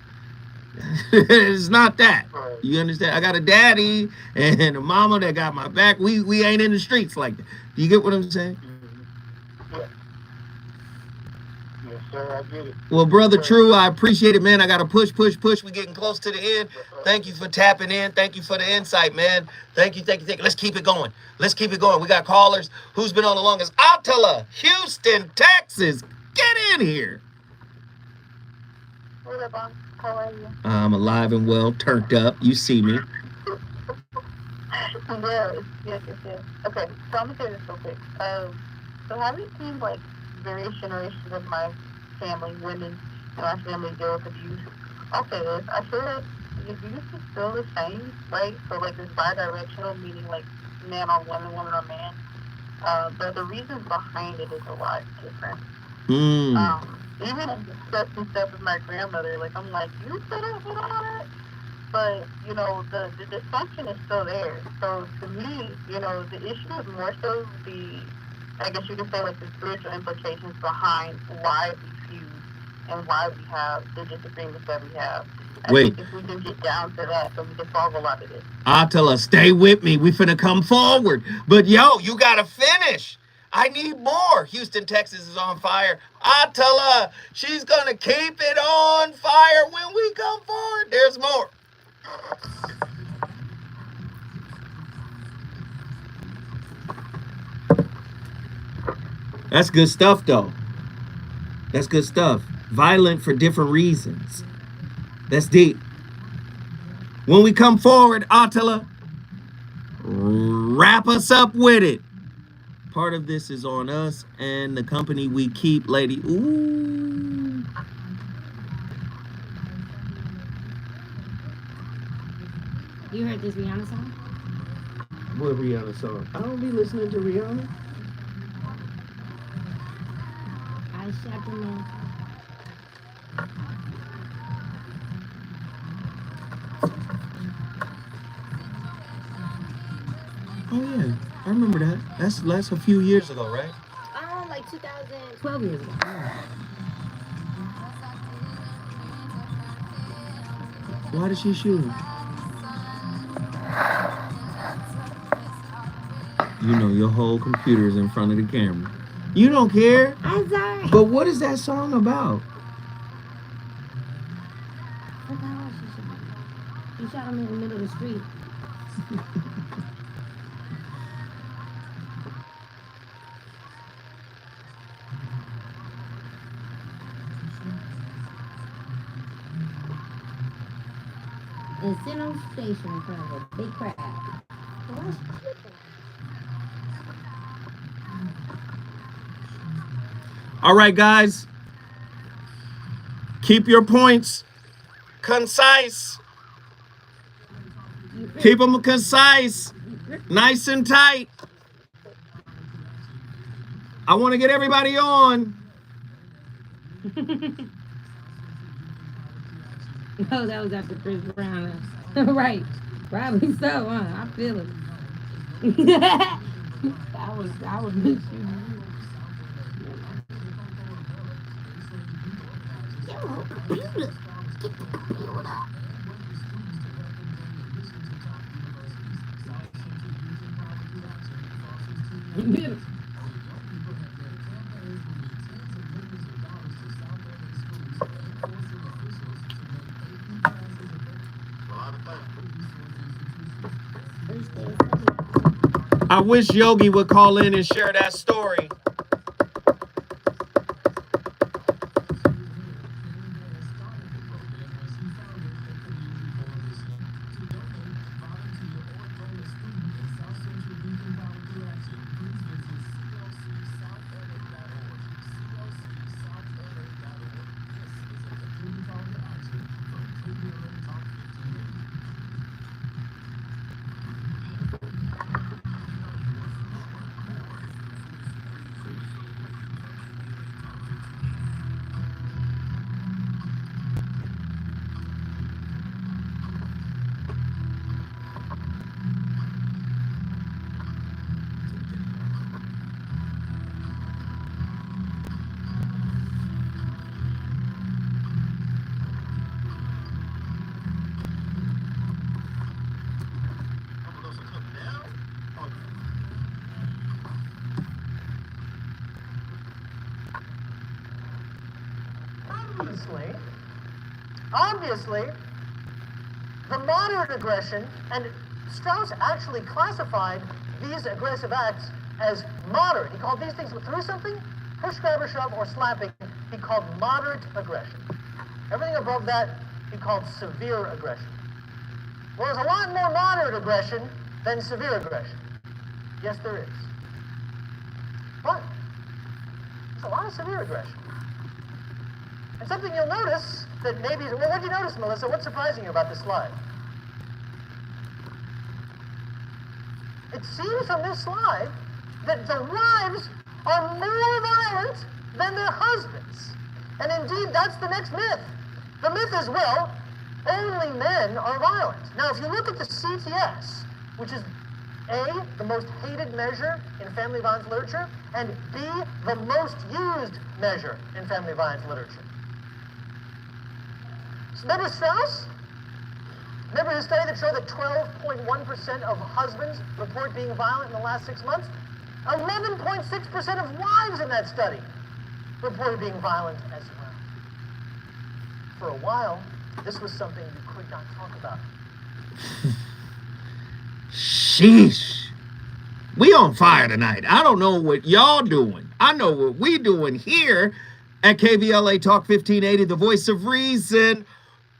it's not that. You understand? I got a daddy and a mama that got my back. We ain't in the streets like that. Do you get what I'm saying? I get it. Well, brother True, I appreciate it, man. I got to push. We're getting close to the end. Thank you for tapping in. Thank you for the insight, man. Thank you. Let's keep it going. We got callers. Who's been on the longest? Attila, Houston, Texas. Get in here. What up, Bob? How are you? I'm alive and well, turned up. You see me. Yes. Okay, so I'm going to say this real quick. So have you seen, various generations of my family, women in my family deal with abuse? I'll say this. I feel like the abuse is still the same, right? So, it's bi-directional, meaning, man on woman, woman on man. But the reasons behind it is a lot different. Even discussing stuff with my grandmother, I'm like, you said it, all that? But, the dysfunction is still there. So, to me, the issue is more so I guess you could say, the spiritual implications behind why we feud and why we have the disagreements that we have. I think if we can get down to that, so we can solve a lot of this. Attila, stay with me. We finna come forward. But, you got to finish. I need more. Houston, Texas is on fire. Attila, she's going to keep it on fire when we come forward. There's more. That's good stuff, though. That's good stuff. Violent for different reasons. That's deep. When we come forward, Attila, wrap us up with it. Part of this is on us and the company we keep, lady. Ooh. You heard this Rihanna song? What Rihanna song? I don't be listening to Rihanna. I shot the man. Oh yeah, I remember that. That's a few years ago, right? 12 years ago. Why did she shoot him? Your whole computer is in front of the camera. You don't care. I'm sorry. But what is that song about? She shot him in the middle of the street. And sit on station in front of a big crowd. All right, guys. Keep your points concise. Keep them concise, nice and tight. I want to get everybody on. Oh, that was after Chris Brown. Right. Probably so, huh? I feel it. I would miss you. Yo, computer. Get the computer. I wish Yogi would call in and share that story. Obviously, the moderate aggression, and Strauss actually classified these aggressive acts as moderate. He called these things, through something, push, grab, or shove, or slapping, he called moderate aggression. Everything above that, he called severe aggression. Well, there's a lot more moderate aggression than severe aggression. Yes, there is. But there's a lot of severe aggression. And something you'll notice that maybe, well, what did you notice, Melissa? What's surprising you about this slide? It seems from this slide that the wives are more violent than their husbands. And indeed, that's the next myth. The myth is, well, only men are violent. Now, if you look at the CTS, which is A, the most hated measure in family violence literature, and B, the most used measure in family violence literature. So remember Strauss? Remember his study that showed that 12.1% of husbands report being violent in the last 6 months? 11.6% of wives in that study reported being violent as well. For a while, this was something you could not talk about. Sheesh. We on fire tonight. I don't know what y'all doing. I know what we doing here at KVLA Talk 1580, the voice of reason.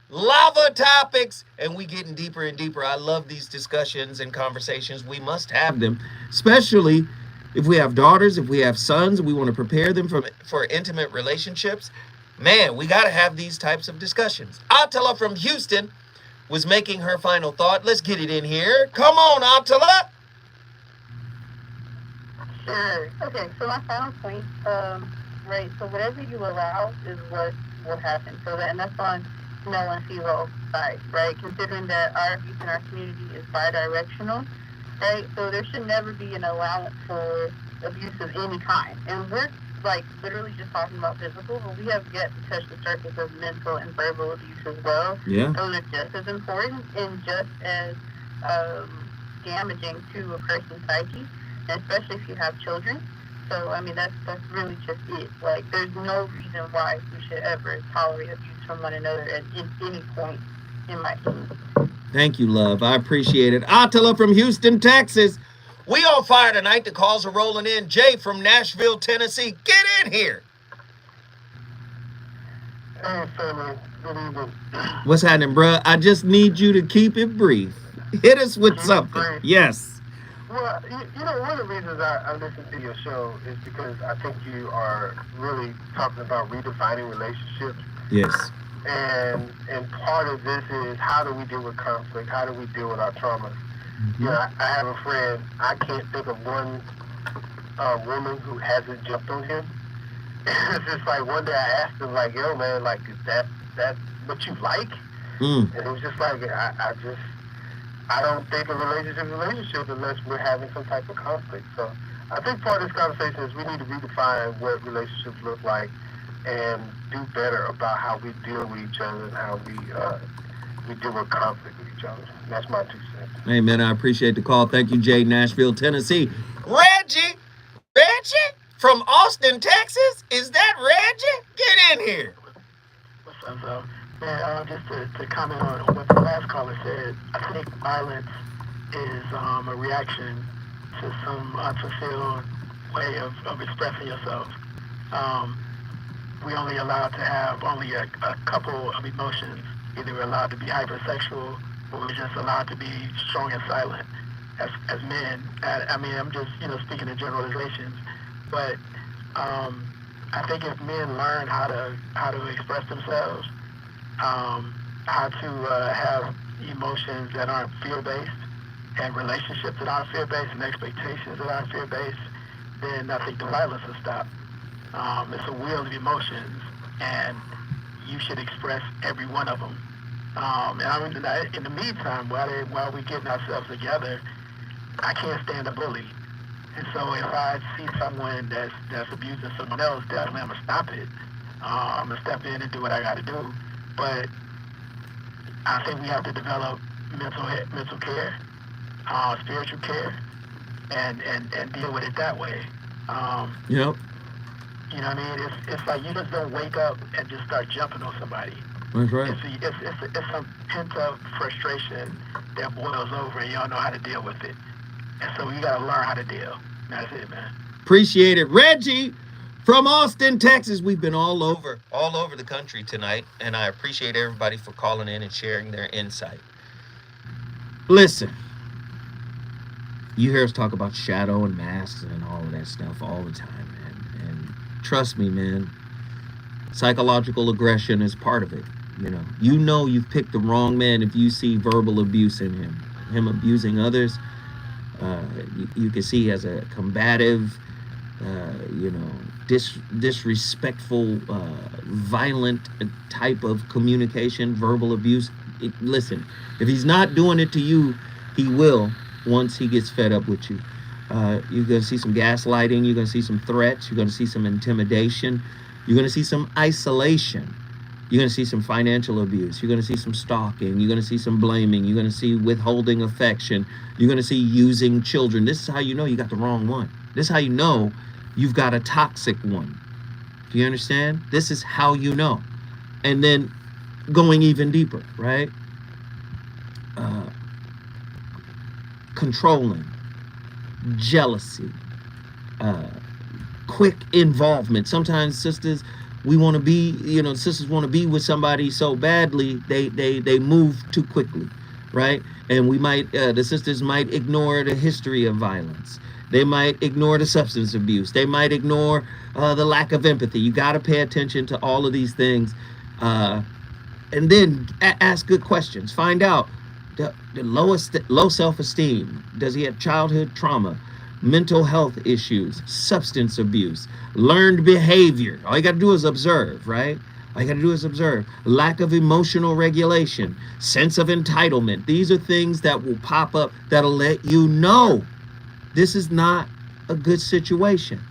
Lava topics, and we getting deeper and deeper. I love these discussions and conversations. We must have them, especially if we have daughters, if we have sons, we want to prepare them for intimate relationships. Man, we got to have these types of discussions. Attila from Houston was making her final thought. Let's get it in here. Come on, Attila. Sure. Okay, so my final point, right, so whatever you allow is what will happen. So that, and that's on male and female side, right? Considering that our youth in our community is bi-directional, right? So there should never be an allowance for abuse of any kind. And we're like literally just talking about physical, but we have yet to touch the surface of mental and verbal abuse as well. Yeah. Those are just as important and just as damaging to a person's psyche, and especially if you have children. So, I mean, that's really just it. Like, there's no reason why we should ever tolerate abuse from one another at any point in my opinion. Thank you, love. I appreciate it. Attila from Houston, Texas. We on fire tonight. The calls are rolling in. Jay from Nashville, Tennessee. Get in here. Hey, family. Good evening. What's happening, bruh? I just need you to keep it brief. Hit us with something. Yes. Well, you know, one of the reasons I listen to your show is because I think you are really talking about redefining relationships. Yes. And part of this is, how do we deal with conflict? How do we deal with our traumas? You know, I have a friend, I can't think of one woman who hasn't jumped on him. It's just like, one day I asked him, like, yo, man, like, is that what you like? And it was just like, I don't think a relationship unless we're having some type of conflict. So I think part of this conversation is we need to redefine what relationships look like and do better about how we deal with each other and how we deal with conflict with each other. And that's my 2 cents. Hey, man, I appreciate the call. Thank you, Jay, Nashville, Tennessee. Reggie from Austin, Texas. Is that Reggie? Get in here. What's up, though? Man, just to comment on what the last caller said, I think violence is a reaction to some unfulfilled way of expressing yourself. We only allowed to have only a couple of emotions. Either we're allowed to be hypersexual, or we're just allowed to be strong and silent as men. I mean, I'm just, speaking in generalizations, but I think if men learn how to express themselves, how to have emotions that aren't fear-based, and relationships that aren't fear-based, and expectations that aren't fear-based, then I think the violence will stop. It's a wheel of emotions, and you should express every one of them. And I mean, in the meantime, while we're getting ourselves together, I can't stand a bully. And so if I see someone that's abusing someone else, definitely I'm going to stop it. I'm going to step in and do what I got to do. But I think we have to develop mental care, spiritual care, and deal with it that way. Yep. You know what I mean? It's like you just don't wake up and just start jumping on somebody. That's right. It's some pent-up frustration that boils over, and you don't know how to deal with it. And so you got to learn how to deal. That's it, man. Appreciate it. Reggie from Austin, Texas. We've been all over the country tonight, and I appreciate everybody for calling in and sharing their insight. Listen, you hear us talk about shadow and masks and all of that stuff all the time, man. And trust me, man, psychological aggression is part of it. You know you've picked the wrong man if you see verbal abuse in him abusing others. You can see as a combative, disrespectful, violent type of communication, verbal abuse. Listen, if he's not doing it to you, he will once he gets fed up with you. You're going to see some gaslighting. You're going to see some threats. You're going to see some intimidation. You're going to see some isolation. You're going to see some financial abuse. You're going to see some stalking. You're going to see some blaming. You're going to see withholding affection. You're going to see using children. This is how you know you got the wrong one. This is how you know you've got a toxic one. Do you understand? This is how you know. And then going even deeper, right? Controlling, jealousy, quick involvement. Sometimes sisters, sisters want to be with somebody so badly, they move too quickly, right? And the sisters might ignore the history of violence. They might ignore the substance abuse. They might ignore the lack of empathy. You got to pay attention to all of these things, and then ask good questions. Find out the low self-esteem. Does he have childhood trauma? Mental health issues, substance abuse, learned behavior. All you got to do is observe, right? All you got to do is observe. Lack of emotional regulation, sense of entitlement. These are things that will pop up that'll let you know this is not a good situation.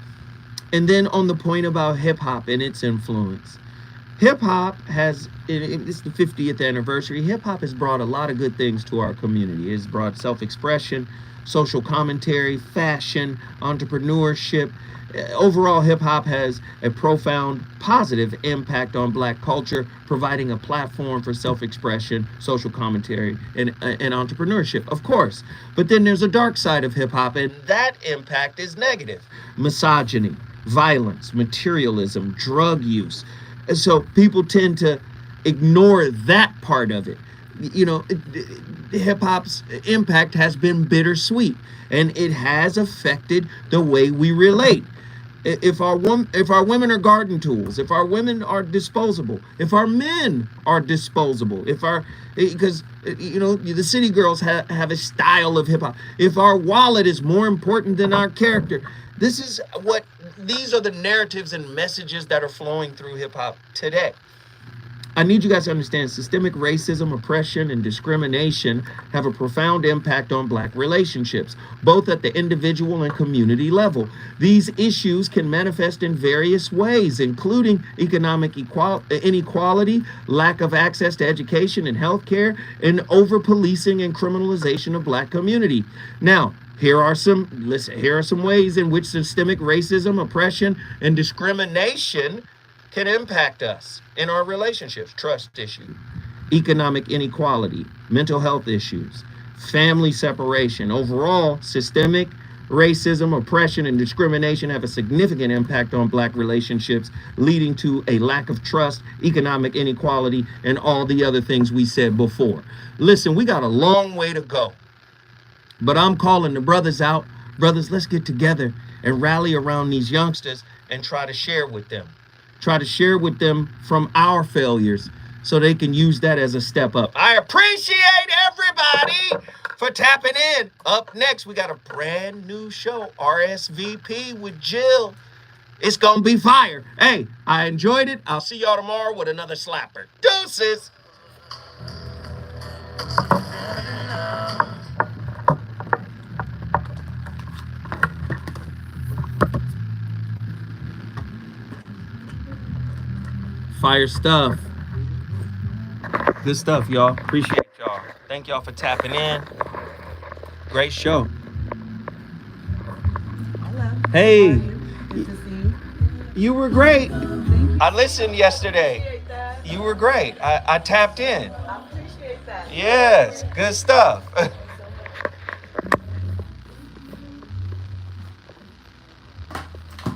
And then on the point about hip hop and its influence, hip hop has, it's the 50th anniversary. Hip hop has brought a lot of good things to our community. It's brought self-expression, social commentary, fashion, entrepreneurship. Overall, hip-hop has a profound positive impact on Black culture, providing a platform for self-expression, social commentary, and entrepreneurship, of course. But then there's a dark side of hip-hop, and that impact is negative. Misogyny, violence, materialism, drug use. And so people tend to ignore that part of it. Hip-hop's impact has been bittersweet, and it has affected the way we relate. If our women are garden tools, if our women are disposable, if our men are disposable, because the city girls have a style of hip hop. If our wallet is more important than our character, these are the narratives and messages that are flowing through hip hop today. I need you guys to understand systemic racism, oppression, and discrimination have a profound impact on Black relationships, both at the individual and community level. These issues can manifest in various ways, including economic inequality, lack of access to education and healthcare, and over-policing and criminalization of Black community. Now, here are some ways in which systemic racism, oppression, and discrimination can impact us in our relationships. Trust issue, economic inequality, mental health issues, family separation. Overall, systemic racism, oppression, and discrimination have a significant impact on Black relationships, leading to a lack of trust, economic inequality, and all the other things we said before. Listen, we got a long way to go, but I'm calling the brothers out. Brothers, let's get together and rally around these youngsters and try to share with them. Try to share with them from our failures so they can use that as a step up. I appreciate everybody for tapping in. Up next, we got a brand new show, RSVP with Jill. It's going to be fire. Hey, I enjoyed it. I'll see y'all tomorrow with another slapper. Deuces. Fire stuff. Good stuff, y'all. Appreciate y'all. Thank y'all for tapping in. Great show. Hello. Hey. How are you? Good to see you. You were great. Thank you. I listened yesterday. Appreciate that. You were great. I tapped in. I appreciate that. Yes, good stuff.